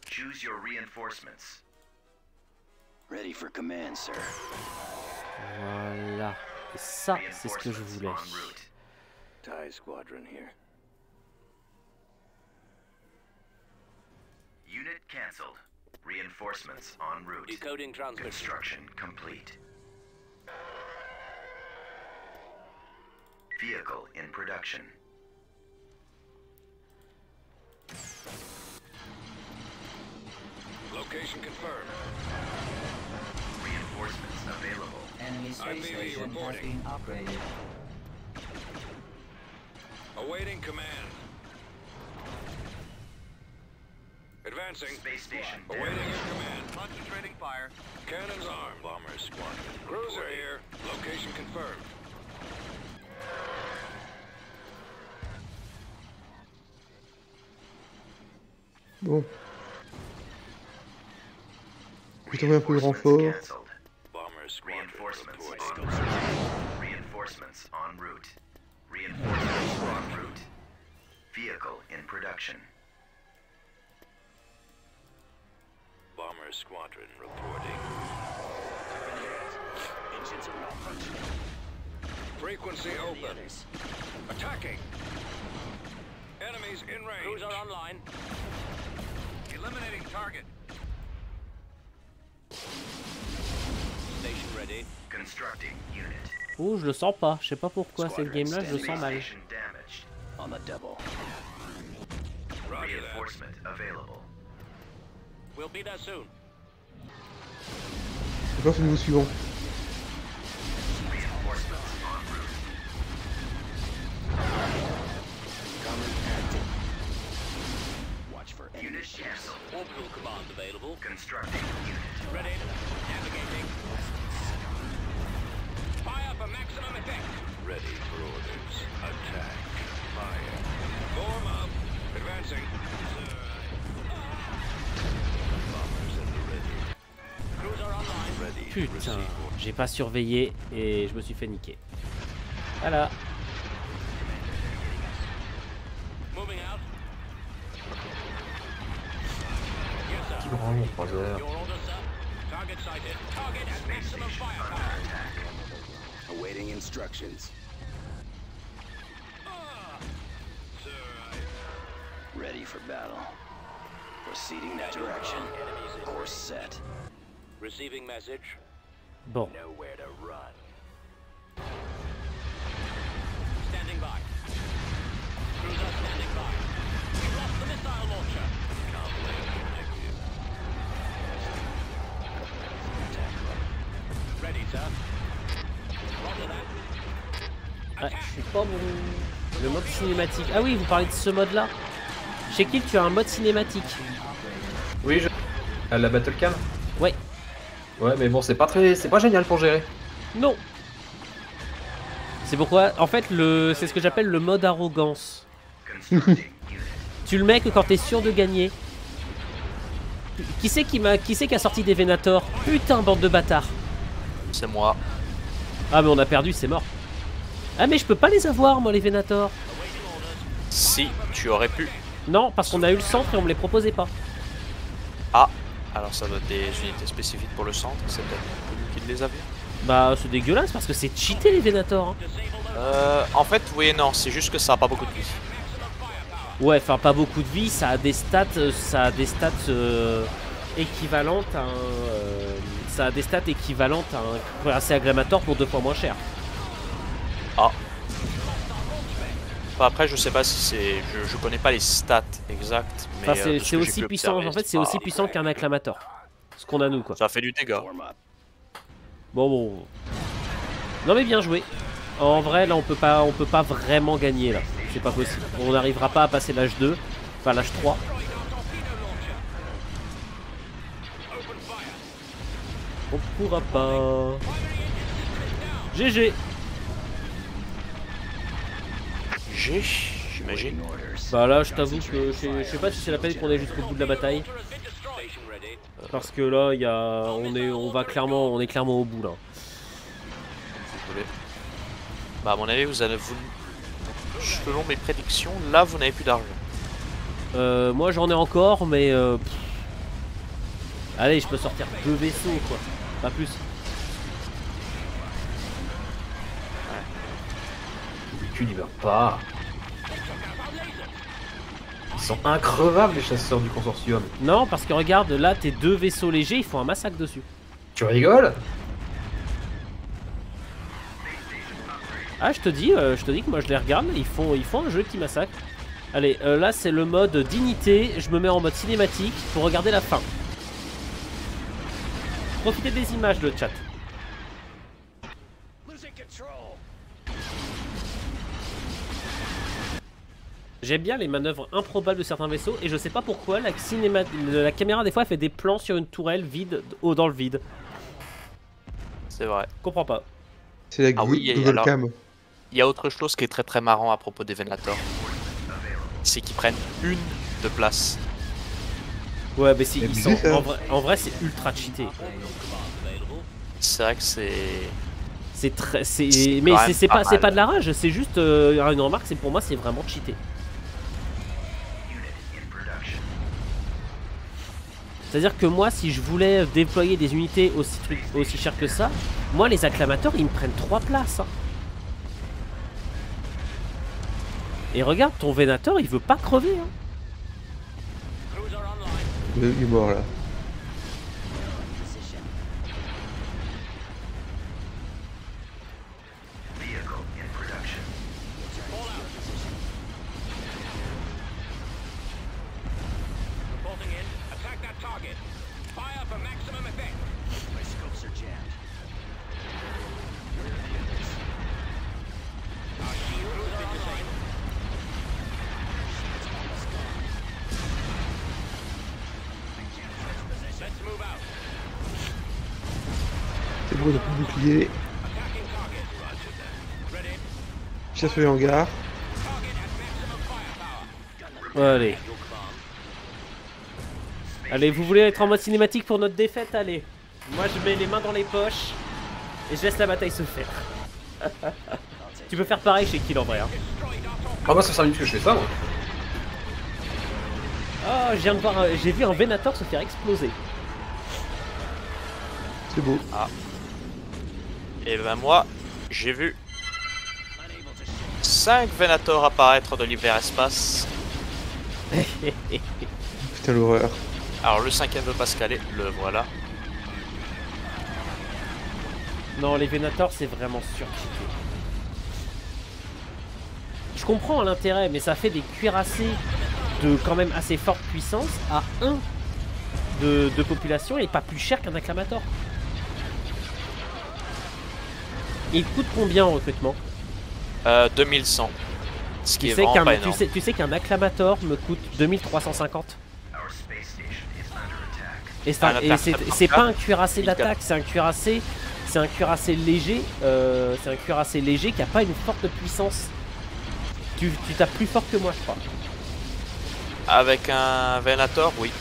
Choose your reinforcements. Ready for command, sir. Voilà. Et ça, c'est ce que je voulais. TIE squadron here. Unit cancelled. Reinforcements en route. Decoding transmission. Construction complete. Vehicle in production. Location confirmed. Reinforcements available. Enemy space IPV station has reporting. been upgraded. Awaiting command. Advancing. Space station Awaiting damaged. your command. Concentrating fire. Cannons armed. Bomber squadron. Cruiser here. Location confirmed. Bon. Je vais trouver un peu de renfort. Cancelled. Bomber squadron Reinforcements reporting. en route. Reinforcements en route. Reinforcements en route. Vehicle in production. Bomber squadron reporting. Engines are malfunctioning. Frequency open. Attacking. Enemies in range. Cruiser online. Eliminating target. Station ready. Constructing unit. Oh, je le sens pas. Je sais pas pourquoi cette game là, je le sens mal. Station damaged. On the double. Roger that. Reinforcement available. We'll be there soon. Je pense au niveau suivant. Reinforcements en route. Watch for Unit enemies. cancelled. Orbital command available. Constructing unit. Ready. Navigating. Fire for maximum effect. Ready for orders. Attack. Fire. Form up. Advancing. Bombers at the ready. Cruiser online. Ready to Putain, receive. j'ai pas surveillé et je me suis fait niquer. Voilà. Moving out. Petit grand, 3 heures. Your order, sir. Target sighted. Target at maximum firepower. Awaiting instructions. Ready for battle. Proceeding that direction. Course set. Receiving message. Bon. Nowhere to run. Standing by. Cruiser standing by. We lost the missile launcher. Ready, sir. Roger that. Ouais, je suis pas bon. Le mode cinématique. Ah oui, vous parlez de ce mode là. Chez Kill, tu as un mode cinématique. Oui, la battle cam. Ouais. Ouais, mais bon, c'est pas génial pour gérer. Non. C'est pourquoi, en fait, c'est ce que j'appelle le mode arrogance. Tu le mets que quand t'es sûr de gagner. Qui c'est qui a sorti des Venator? Putain, bande de bâtards. C'est moi. Ah mais on a perdu, c'est mort. Ah mais je peux pas les avoir moi les Venator. Si, tu aurais pu. Non, parce qu'on a eu le centre et on me les proposait pas. Ah, alors ça doit être des unités spécifiques pour le centre, c'est peut-être lui qui les avait. Bah c'est dégueulasse parce que c'est cheaté les Venator. Hein. En fait, oui et non, c'est juste que ça a pas beaucoup de vie. Ouais, enfin pas beaucoup de vie, ça a des stats, équivalentes à un, ça a des stats équivalentes à un cuirassé agrémator pour 2 fois moins cher. Ah. Enfin, après, je sais pas si c'est, je connais pas les stats exactes, mais Enfin, de ce c'est que j'ai aussi pu puissant. observer, En fait, c'est aussi puissant qu'un acclamator. Ce qu'on a nous quoi. Ça fait du dégât. Bon. Non mais bien joué. En vrai, là, on peut pas vraiment gagner là. C'est pas possible. On n'arrivera pas à passer l'âge 2, enfin l'âge 3. On pourra pas. GG. J'imagine. Bah là, je t'avoue que je sais pas si c'est la peine qu'on ait jusqu'au bout de la bataille. Parce que là, on est clairement au bout là. Désolé. Bah à mon avis, selon mes prédictions, là vous n'avez plus d'argent. Moi j'en ai encore, mais allez, je peux sortir 2 vaisseaux quoi, pas plus. d'habitude, ils meurent pas. Ils sont increvables, les chasseurs du consortium. Non, parce que regarde, là, tes 2 vaisseaux légers, ils font un massacre dessus. Tu rigoles? Ah, je te dis que moi je les regarde, ils font un jeu qui massacre. Allez, là c'est le mode dignité, je me mets en mode cinématique pour regarder la fin. Profitez des images, le chat. J'aime bien les manœuvres improbables de certains vaisseaux et je sais pas pourquoi la caméra des fois fait des plans sur une tourelle vide, dans le vide. C'est vrai. Comprends pas. C'est la Ah oui, et Google alors, Cam. il y a autre chose qui est très très marrant à propos des Venator. C'est qu'ils prennent une de place. Ouais, mais si, ils sont, ça. en vrai c'est ultra cheaté. C'est vrai que c'est... C'est très, C'est mais quand même c'est pas pas mal. de la rage, c'est juste une remarque, c'est pour moi c'est vraiment cheaté. C'est-à-dire que moi, si je voulais déployer des unités aussi chères que ça, moi les acclamateurs ils me prennent 3 places. Hein. Et regarde, ton Venator il veut pas crever. Hein. Il est mort là. C'est bon, on a plus de bouclier. Chasse sur les hangars. Allez. Allez, vous voulez être en mode cinématique pour notre défaite? Allez. Moi je mets les mains dans les poches et je laisse la bataille se faire. Tu peux faire pareil chez Kill en vrai. Hein. Ah, moi, ça fait 5 minutes que je fais ça, moi. Oh, je viens de voir, j'ai vu un Venator se faire exploser. C'est beau. Ah. Et ben moi, j'ai vu 5 Venator apparaître de l'hyperespace. Putain, l'horreur. Alors le 5ème veut pas se caler, le voilà. Non, les Venators c'est vraiment surcheaté. Je comprends l'intérêt, mais ça fait des cuirassés de quand même assez forte puissance à 1 de population et pas plus cher qu'un acclamator. Il coûte combien en recrutement? 2100. Ce qui est vraiment pas énorme. Tu sais qu'un acclamator me coûte 2350. Et c'est pas un cuirassé d'attaque, c'est un cuirassé léger, c'est un cuirassé léger qui a pas une forte puissance. Tu tapes plus fort que moi, je crois. Avec un Venator, oui.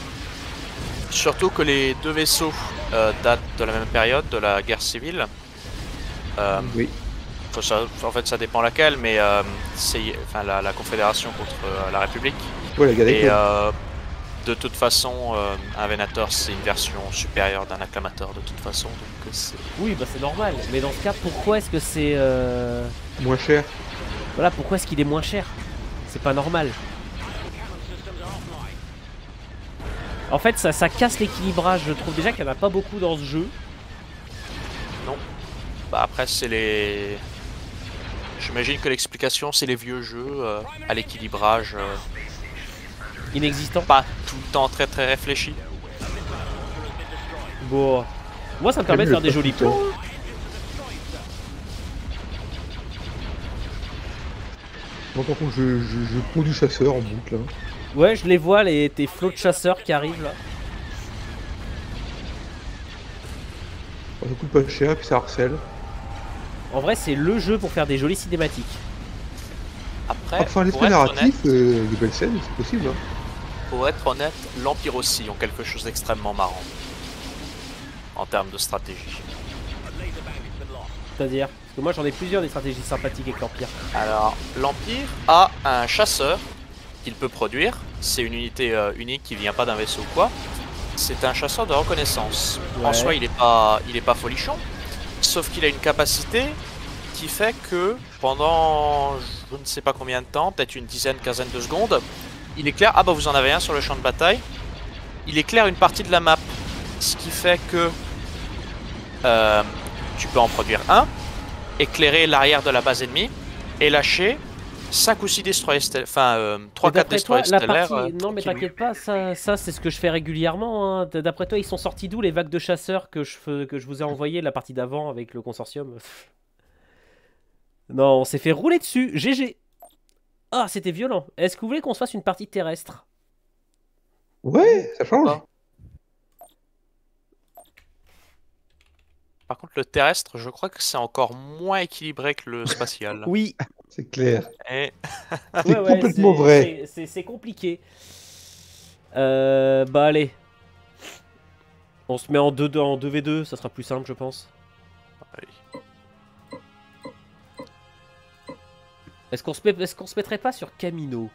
Surtout que les deux vaisseaux datent de la même période, de la guerre civile. Oui. En fait, ça dépend laquelle, mais c'est la Confédération contre la République. Ouais, la Et galette. de toute façon, un Venator, c'est une version supérieure d'un acclamator de toute façon. Donc oui, bah c'est normal. Mais dans ce cas, pourquoi est-ce que c'est... Moins cher. Voilà, pourquoi est-ce qu'il est moins cher? C'est pas normal. En fait, ça casse l'équilibrage. Je trouve déjà qu'il n'y en a pas beaucoup dans ce jeu. non. Bah après, c'est les... J'imagine que l'explication, c'est les vieux jeux à l'équilibrage. Inexistant. Pas tout le temps très très réfléchi. Bon. Moi, ça me permet de faire des jolis plans. Moi, par contre, je prends du chasseur en boucle. Hein. Ouais, je les vois, tes flots de chasseurs qui arrivent là. Ça coûte pas cher, puis ça harcèle. En vrai, c'est le jeu pour faire des jolies cinématiques. Après, Enfin, pour l'esprit être narratif, honnête, des belles scènes, c'est possible. Hein. pour être honnête, l'Empire aussi ont quelque chose d'extrêmement marrant. En termes de stratégie. C'est-à-dire, parce que moi j'en ai plusieurs des stratégies sympathiques avec l'Empire. Alors, l'Empire a un chasseur qu'il peut produire. C'est une unité unique qui vient pas d'un vaisseau ou quoi. C'est un chasseur de reconnaissance. Ouais. En soi, il est pas folichon. Sauf qu'il a une capacité qui fait que pendant je ne sais pas combien de temps, peut-être une dizaine, quinzaine de secondes. Il éclaire, ah bah vous en avez un sur le champ de bataille. Il éclaire une partie de la map, ce qui fait que tu peux en produire un, éclairer l'arrière de la base ennemie et lâcher 5 ou 6 destroyers stellaires, enfin 3-4 destroyers stellaires. Non mais t'inquiète pas, ça c'est ce que je fais régulièrement. Hein. D'après toi, ils sont sortis d'où les vagues de chasseurs que je vous ai envoyé la partie d'avant avec le consortium? Non, on s'est fait rouler dessus, GG. Ah, c'était violent. Est-ce que vous voulez qu'on se fasse une partie terrestre? Ouais, ça change. Par contre, le terrestre, je crois que c'est encore moins équilibré que le spatial. Oui. C'est clair. Et... C'est complètement vrai. C'est compliqué. Bah allez. On se met en 2v2, ça sera plus simple, je pense. Oui. Est-ce qu'on se mettrait pas sur Camino?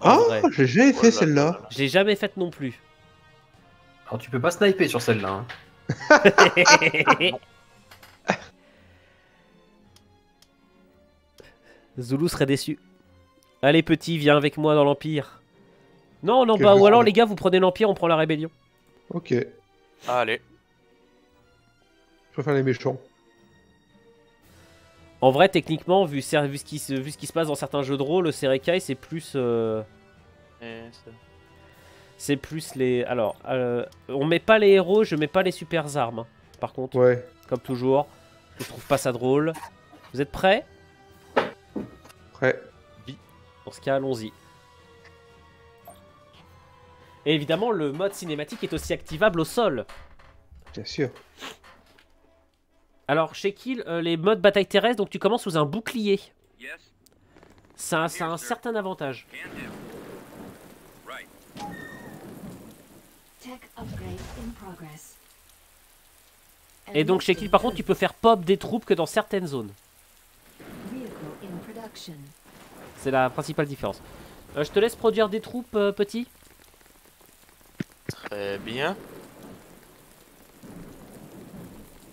Ah, j'ai jamais fait celle-là. J'ai jamais faite non plus. Alors tu peux pas sniper sur celle-là. Hein. Zulu serait déçu. Allez petit, viens avec moi dans l'Empire. Non, non, bah ou alors les gars, vous prenez l'Empire, on prend la rébellion. Ok. Allez. Je préfère les méchants. En vrai, techniquement, vu ce qui se passe dans certains jeux de rôle, le Serekai, c'est plus... C'est plus les... Alors, on met pas les héros, je mets pas les super armes. Hein. Par contre, ouais. Comme toujours, je trouve pas ça drôle. Vous êtes prêts? Prêt. Dans ce cas, allons-y. Et évidemment, le mode cinématique est aussi activable au sol. Bien sûr. Alors, chez Kill, les modes bataille terrestre, donc tu commences sous un bouclier. Ça a un certain avantage. Et donc chez Kill, par contre, tu peux faire pop des troupes que dans certaines zones. C'est la principale différence. Je te laisse produire des troupes, petit. Très bien.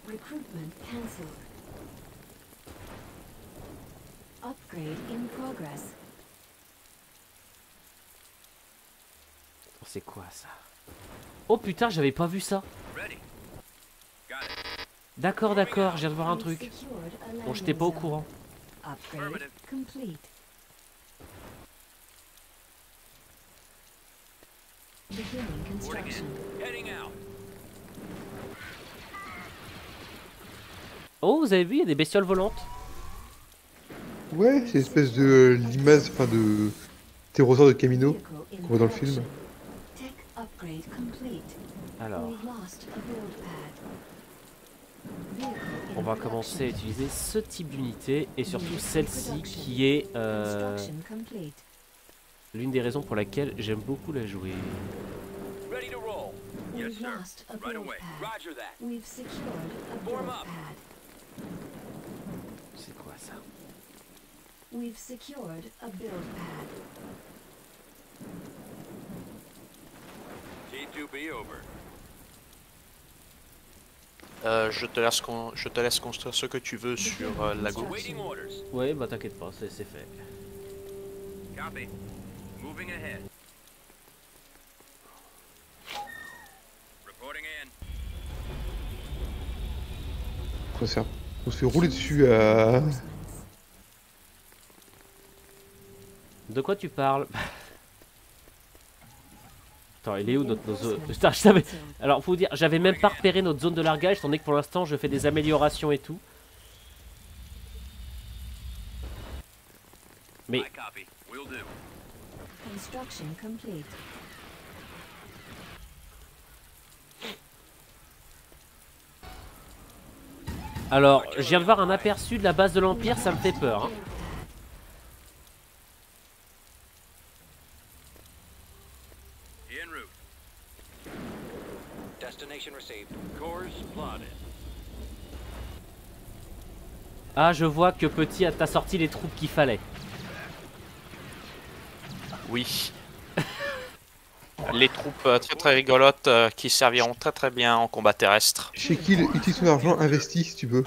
Recruitment cancelled. Upgrade in progress. C'est quoi ça? Oh putain, j'avais pas vu ça. D'accord, d'accord, je viens de voir un truc. Bon, j'étais pas au courant. Upgrade complete. Beginning construction. Oh, vous avez vu, il y a des bestioles volantes. Ouais, c'est une espèce de limace, enfin de ptérosaure de Camino qu'on voit dans le film. Alors, on va commencer à utiliser ce type d'unité et surtout celle-ci qui est l'une des raisons pour laquelle j'aime beaucoup la jouer. C'est quoi ça? We've secured a build pad. T2B over. Je te laisse construire ce que tu veux sur la gauche. Ouais, bah t'inquiète pas, c'est fait. Copy. Moving ahead. Reporting in. On se fait rouler dessus à... De quoi tu parles? Attends, il est où notre zone? Putain, je savais. Alors, faut vous dire, j'avais même pas repéré notre zone de largage, tandis que pour l'instant, je fais des améliorations et tout. Mais. Construction complete. Alors, je viens de voir un aperçu de la base de l'Empire, ça me fait peur. Hein. Ah, je vois que Petit t'a sorti les troupes qu'il fallait. Oui. Les troupes très très rigolotes qui serviront très très bien en combat terrestre. Chez Kill, utilise ton argent, investis si tu veux.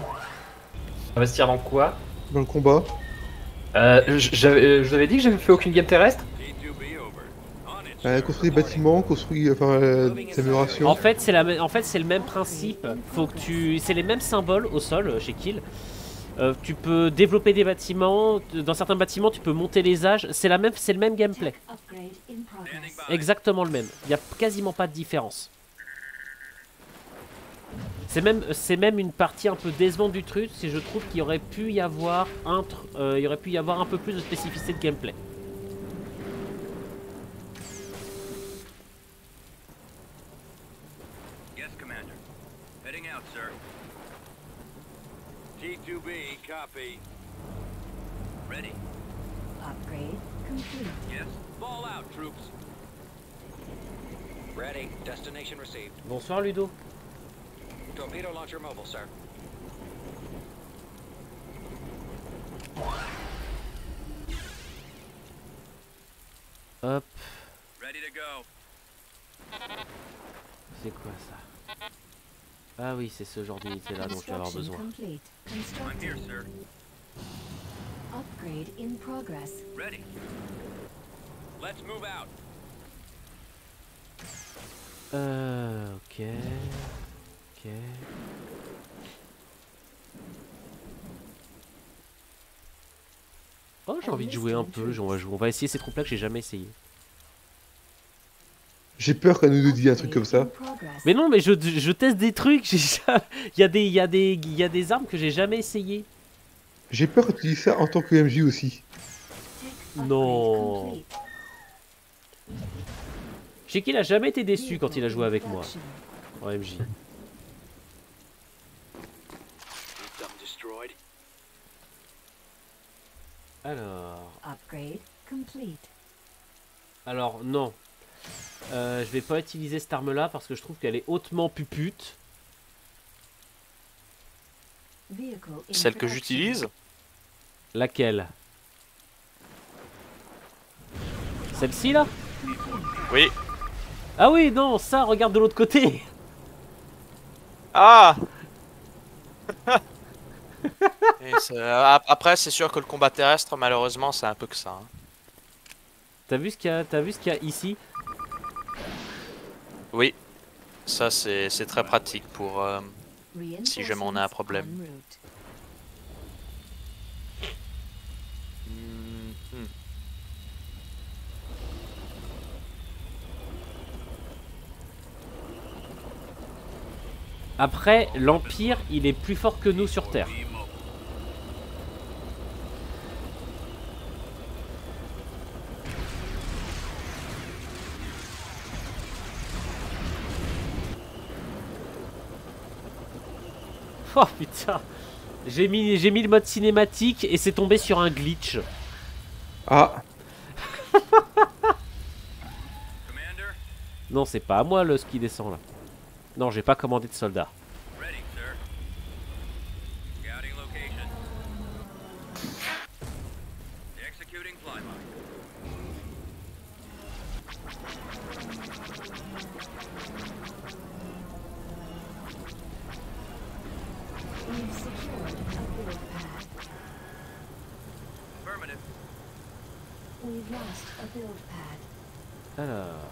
Investir dans quoi? Dans le combat. Je vous avais dit que j'avais fait aucune game terrestre. T2B over. On it. Construit des bâtiments, construit des améliorations. En fait, c'est le même principe. Faut que c'est les mêmes symboles au sol chez Kill. Tu peux développer des bâtiments. Dans certains bâtiments, tu peux monter les âges. C'est le même gameplay. Upgrade in progress. Exactement le même. Il n'y a quasiment pas de différence. C'est même une partie un peu décevante du truc. C'est je trouve qu'il aurait pu y avoir un peu plus de spécificité de gameplay. Yes, Commander. Heading out, sir. T2B, copy. Ready. Upgrade complete. Yes. Fall out, troops. Ready. Destination received. Bonsoir Ludo. Torpedo launcher mobile, sir. Hop. Ready to go. C'est quoi ça? Ah oui, c'est ce genre d'unité là dont tu vas avoir Construction besoin. complete. I'm here, Constructing. sir. Upgrade in progress. Ready. Let's move out. Ok. Ok. Oh, j'ai envie de jouer un peu. On va essayer ces troupes là que j'ai jamais essayé. J'ai peur qu'elle nous dise un truc comme ça. Mais non, mais je teste des trucs. Il y a des armes que j'ai jamais essayé. J'ai peur que tu dises ça en tant que MJ aussi. Non. Chez qui il a jamais été déçu quand il a joué avec moi en MJ. System destroyed. Alors. Upgrade complete. Alors, non. Je vais pas utiliser cette arme là parce que je trouve qu'elle est hautement pupute. Vehicle in Celle que production. j'utilise. Laquelle? Celle-ci là? Oui. Ah oui, non, ça, regarde de l'autre côté. Ah. Après, c'est sûr que le combat terrestre, malheureusement, c'est un peu que ça. Hein. T'as vu ce qu'il y a ici? Oui. Ça, c'est très pratique pour si jamais on a un problème. En route. Mhm. Après, l'Empire, il est plus fort que nous sur Terre. Oh putain, j'ai mis le mode cinématique et c'est tombé sur un glitch. Ah, Commander. Non, c'est pas à moi le ski descend là. Non, j'ai pas commandé de soldats. Ready, sir. Scouting location. Executing flyby. We've secured a build pad. Affirmative. We've lost a build pad. Alors,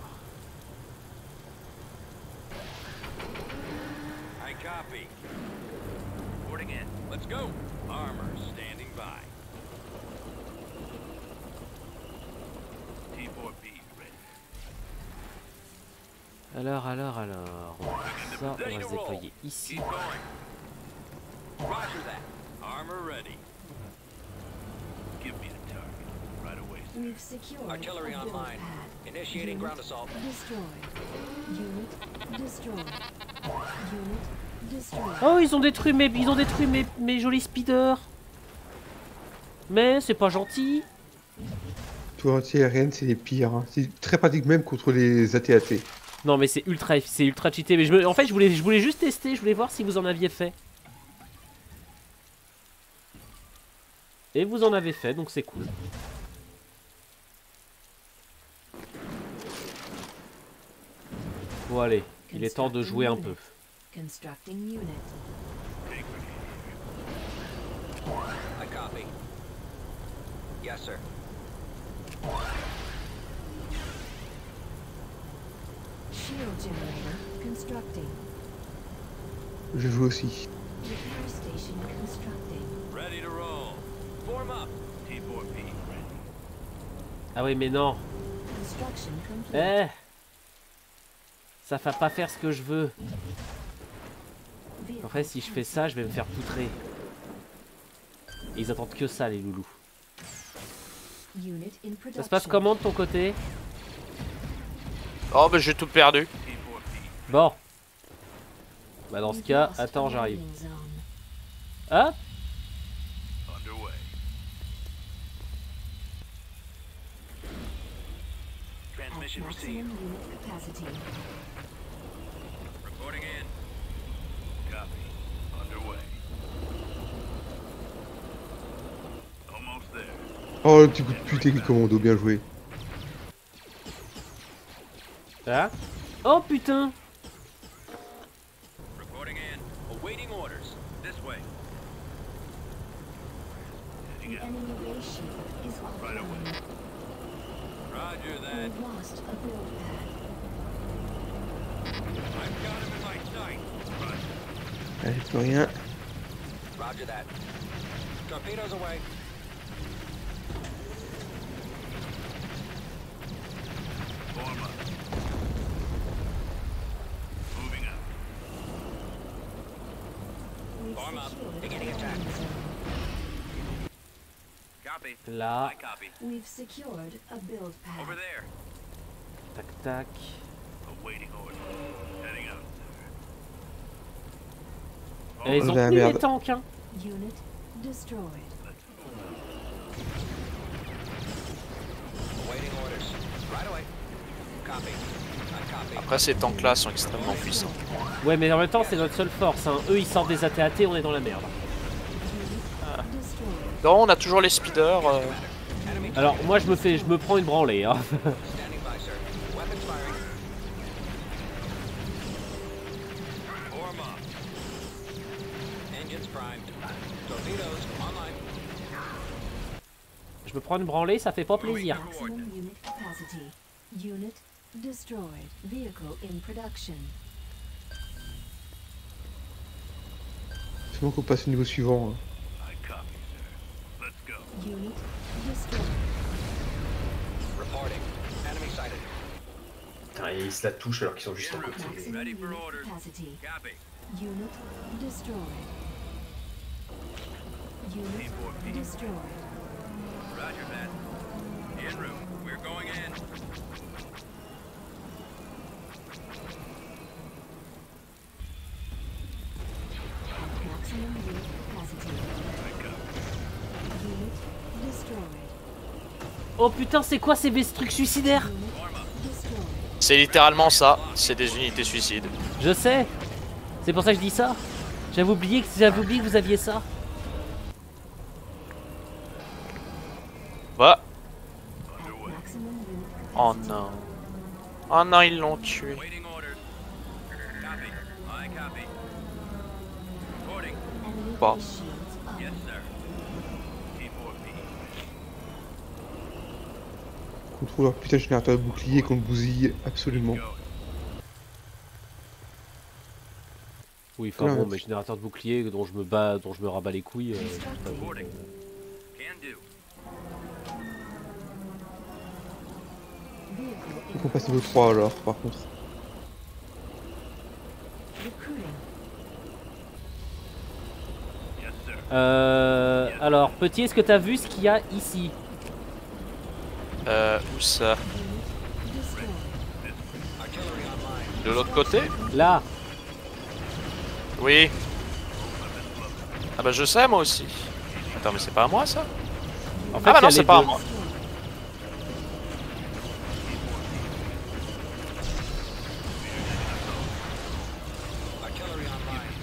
I copy. Reporting in. Let's go. Armor standing by. T4B ready. alors. Ça, on va se déployer ici. Keep going. Roger that. Armor ready. Give me the target right away. We've secured Artillery a build online. pad. Initiating Unit ground assault. Destroyed. Unit destroyed. Unit destroyed. Oh, ils ont détruit mes jolis speeders. Mais c'est pas gentil. tout anti-aérienne, c'est les pires. Hein. C'est très pratique même contre les AT-AT. Non mais c'est ultra cheaté. Mais en fait je voulais juste tester, je voulais voir si vous en aviez fait. Et vous en avez fait, donc c'est cool. Bon allez, il est temps de jouer un peu. Constructing unit. I copy. Yes, sir. Shield generator constructing. Je joue aussi. Repair station constructing. Ready to roll. Form up. T4P ready. Ah oui, mais non. Construction complete. Eh, ça va pas faire ce que je veux. En fait, si je fais ça, je vais me faire poutrer. Et ils attendent que ça, les loulous. Unit in Ça se passe production. comment de ton côté? Oh bah j'ai tout perdu. Bon. Bah dans ce We've cas, lost attends, a j'arrive. landing zone. Ah, Underway. Transmission At received. maximum unit capacity. Reporting in. Copy. Underway. Almost there. Oh, le petit coup de pute avec le commando, bien joué. ah. Oh putain. Reporting in. Awaiting orders. This way. The enemy base shield is offline. Roger that. We've lost a build pad. I've got him in my sight. Allez, plus rien. Roger that. Torpedoes away. Form up. Moving up. We've Form up. secured Beginning a attack. landing zone. Copy. Là. I copy. We've secured a build pad. Over there. Tac tac. Awaiting orders. Heading out. Et ils ont Oh, la tenu les merde. tanks, hein. Unit destroyed. Awaiting orders. Right away. Copy. I copy. Après ces tanks là sont extrêmement puissants. Ouais, mais en même temps, c'est notre seule force, hein. Eux, ils sortent des AT-AT, on est dans la merde. Destroyed. Non, on a toujours les speeders. Alors, moi, je me prends une branlée, hein. Standing by, sir. Weapons firing. Form up. Engines primed. Torpedoes online. Je me prends une branlée, ça fait pas plaisir. Maximum unit capacity. Unit destroyed. Vehicle in production. C'est bon qu'on passe au niveau suivant. Hein. I copy, sir. Let's go. Unit destroyed. Reporting. Enemy sighted. Putain, et ils se la touchent alors qu'ils sont juste à côté. Maximum Ready for unit orders. capacity. Copy. Unit destroyed. Unit destroyed. Roger that. En route. We're going in. Maximum unit capacity. I copy. Unit destroyed. Oh putain, c'est quoi ces trucs suicidaires? Unit destroyed. C'est littéralement ça. C'est des unités suicides. Je sais. C'est pour ça que je dis ça. J'avais oublié que vous aviez ça. Va. Maximum unit Oh capacity. non. Oh non, ils l'ont tué. Waiting orders. Copy. I copy. Reporting. Enemy Bon. base shields up. Yes, sir. T4P. Qu'on trouve leur putain de générateur de bouclier et qu'on le bousille absolument. Go. Oui, enfin bon, mes générateurs de bouclier dont je me rabats les couilles. Je t'avoue que- Can do. Vehicle Faut in qu'on passe niveau 3 alors, par contre. recruiting. Yes, sir. Alors, petit, est-ce que t'as vu ce qu'il y a ici? Où ça? Unit destroyed. Artillery online. De l'autre côté? Là. Oui. Ah bah je sais moi aussi. Attends mais c'est pas à moi ça? En fait, Ah bah il y a non les c'est pas à deux. moi. Artillery online.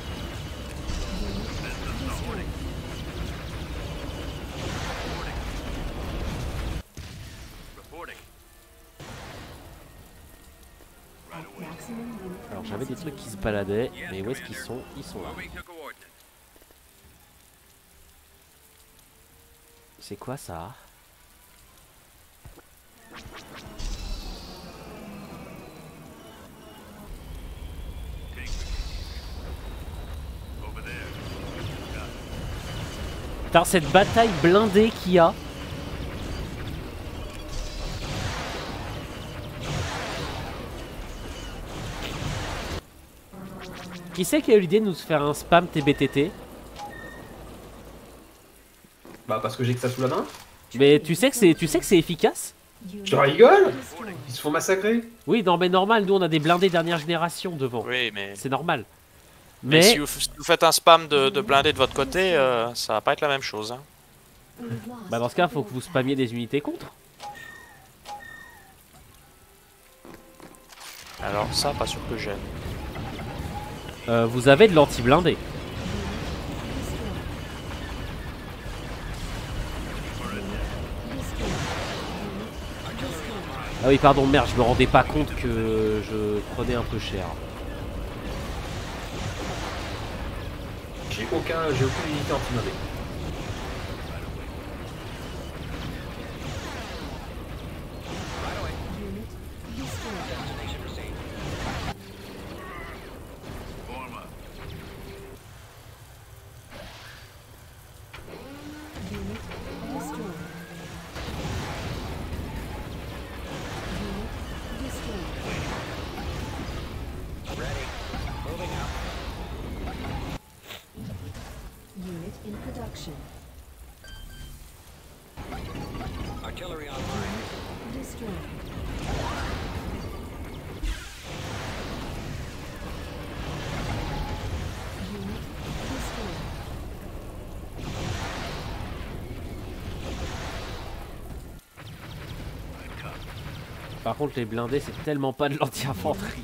Reporting. Maximum unit Alors, j'avais des capacity. trucs qui se baladaient, mais où est-ce qu'ils sont? Ils sont là. Moving to coordinates. C'est quoi ça? Putain, cette bataille blindée qu'il y a. Qui c'est qui a eu l'idée de nous faire un spam TBTT? Bah parce que j'ai que ça sous la main. Mais tu sais que c'est efficace? Je rigole. Ils se font massacrer. Oui, non mais normal, nous on a des blindés dernière génération devant. Oui, mais... C'est normal. Mais si vous faites un spam de blindés de votre côté, ça va pas être la même chose. Hein. Bah dans ce cas, faut que vous spammiez des unités contre. Alors ça, pas sûr que j'aime. Vous avez de l'anti-blindé. Ah oui, pardon, merde, je me rendais pas compte que je prenais un peu cher. J'ai aucune unité anti-blindée. Artillery online. Par contre, les blindés, c'est tellement pas de l'anti-infanterie.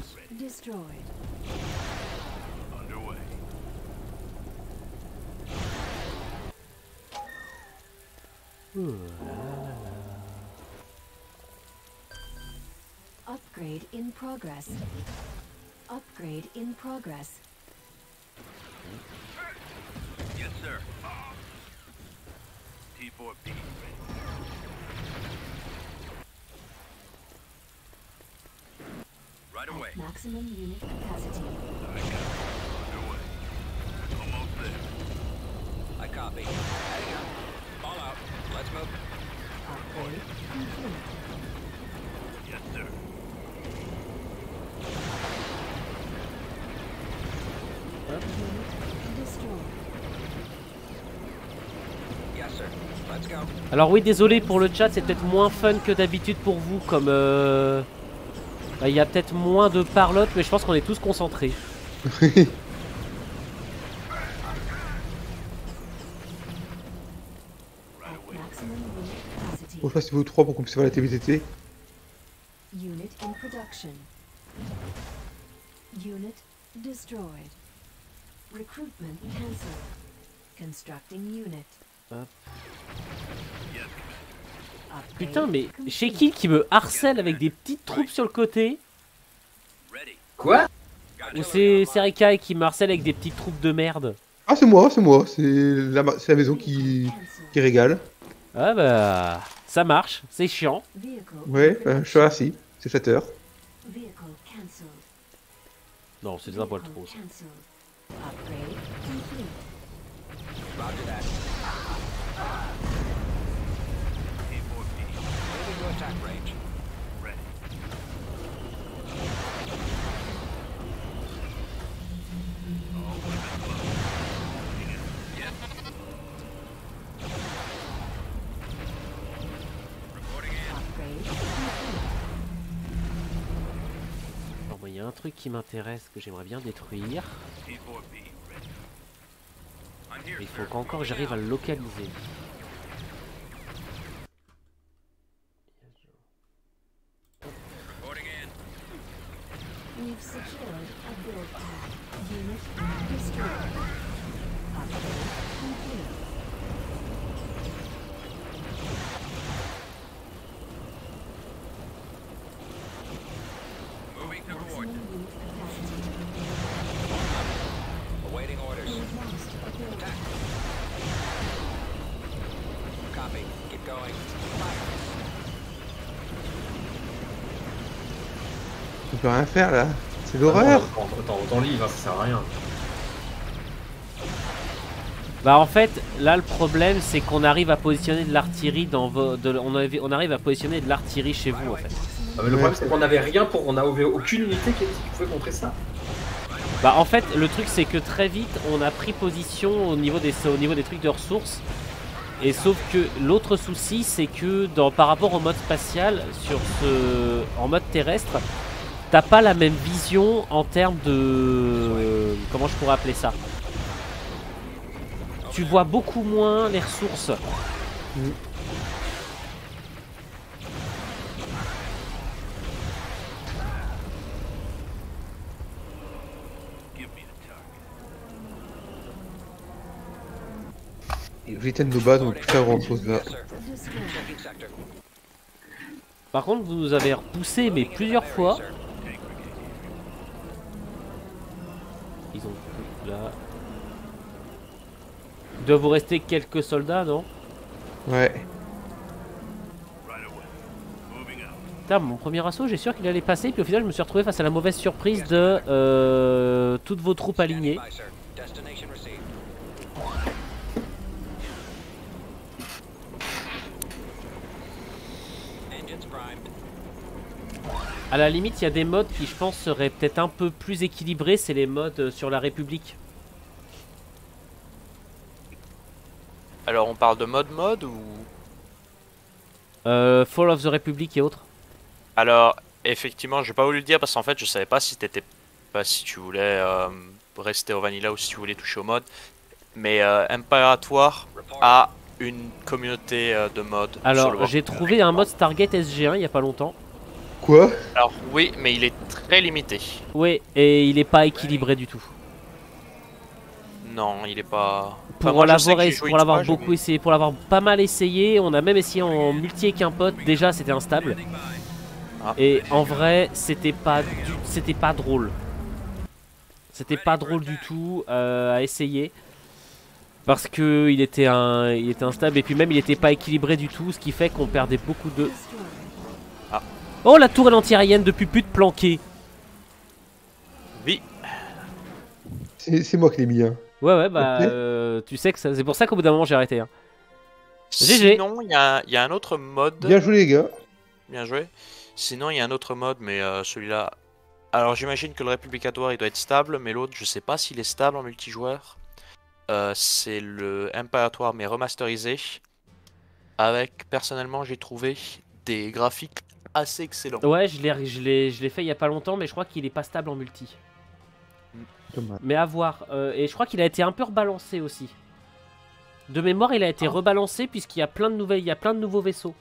Upgrade in progress. Upgrade in progress. Yes, sir. T4P. Right away. Maximum unit capacity. Underway. Almost there. I copy. Heading up. All out. Let's move. Upgrade complete. Yes, sir. Unit destroyed. Yes, sir. Let's go. Alors oui, désolé pour le chat, c'est peut-être moins fun que d'habitude pour vous, comme bah, il y a peut-être moins de parlotte, mais je pense qu'on est tous concentrés. Bon, je passe niveau 3 pour qu'on puisse faire la TBTT. Unit in production. Unit destroyed. Recruitment cancelled. Constructing unit. Hop. Upgrade Putain, mais complete. chez qui me harcèle avec des petites troupes sur le côté? Ready. Quoi? Ou c'est Serikai qui me harcèle avec des petites troupes de merde? Ah, c'est moi. C'est la maison qui régale. Ah bah, ça marche, c'est chiant. Vehicle Ouais, je suis assis. C'est flatteur. Vehicle cancelled. Non, c'est un poil trop. Ça. Cancelled. Upgrade complete. Roger that. T4P. Moving to attack range. Ready. All weapons loaded. Yes. Reporting in. Upgrade complete. Alors, moi, il y a un truc qui m'intéresse que j'aimerais bien détruire. T4P. Ready. I'm here, Il faut sir. qu'encore j'arrive à le localiser. Reporting in. We've secured a build pad. Unit destroyed. Upgrade complete. Moving to Maximum coordinates. unit capacity. Awaiting orders. We've lost a build Attack. pad. Copy. Keep going. Fire. On peut rien faire là. C'est l'horreur. Autant livre, ça sert à rien. Bah en fait, là le problème c'est qu'on arrive à positionner de l'artillerie dans on arrive à positionner de l'artillerie chez vous en fait. Ah, mais le problème c'est qu'on n'avait rien pour... On n'avait aucune unité qui pouvait contrer ça. Bah en fait, le truc c'est que très vite on a pris position au niveau des trucs de ressources. Et sauf que l'autre souci c'est que par rapport au mode spatial, en mode terrestre, t'as pas la même vision en termes de... comment je pourrais appeler ça? Tu vois beaucoup moins les ressources. J'éteins nos bases, on peut faire grand chose là. Par contre, vous nous avez repoussé, mais plusieurs fois. Ils ont là. Il doit vous rester quelques soldats, non? Ouais. Putain, mon premier assaut, j'ai sûr qu'il allait passer, puis au final, je me suis retrouvé face à la mauvaise surprise de toutes vos troupes alignées. À la limite, il y a des modes qui, je pense, seraient peut-être un peu plus équilibrés. C'est les modes sur la République. Alors on parle de mode ou... Fall of the Republic et autres. Alors effectivement, j'ai pas voulu le dire parce qu'en fait je savais pas si si tu voulais rester au vanilla ou si tu voulais toucher au mode. Mais Imperator a une communauté de mode. Alors j'ai trouvé un mode Stargate SG1 il y a pas longtemps. Quoi? Alors oui, mais il est très limité. Oui, et il est pas équilibré du tout. Non, il est pas... Pour l'avoir beaucoup essayé, pour l'avoir pas mal essayé, on a même essayé en multi avec un pote, déjà c'était instable. Ah. Et en vrai, c'était pas drôle. C'était pas drôle du tout à essayer. Parce que il était instable et puis même il était pas équilibré du tout, ce qui fait qu'on perdait beaucoup de... Ah. Oh, la tour anti-aérienne de pupute planquée. Oui. C'est moi qui l'ai mis. Hein. Ouais, bah, Okay. tu sais que c'est pour ça qu'au bout d'un moment j'ai arrêté. Hein. GG. Sinon, il y a un autre mode. Bien joué les gars. Bien joué. Sinon, il y a un autre mode, mais celui-là... Alors, j'imagine que le réplicatoire, il doit être stable, mais l'autre, je sais pas s'il est stable en multijoueur. C'est le Imperator, mais remasterisé. Avec, personnellement, j'ai trouvé des graphiques assez excellents. Ouais, je l'ai fait il y a pas longtemps, mais je crois qu'il est pas stable en multi. Mais à voir. Et je crois qu'il a été un peu rebalancé aussi. De mémoire, il a été rebalancé puisqu'il y a plein de nouveaux vaisseaux.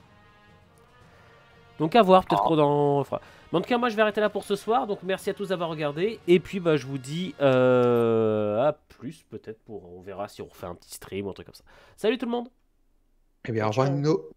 Donc à voir, peut-être qu'on en fera. Mais en tout cas, moi je vais arrêter là pour ce soir. Donc merci à tous d'avoir regardé. Et puis bah je vous dis à plus peut-être on verra si on refait un petit stream ou un truc comme ça. Salut tout le monde. Eh bien, au revoir Nino.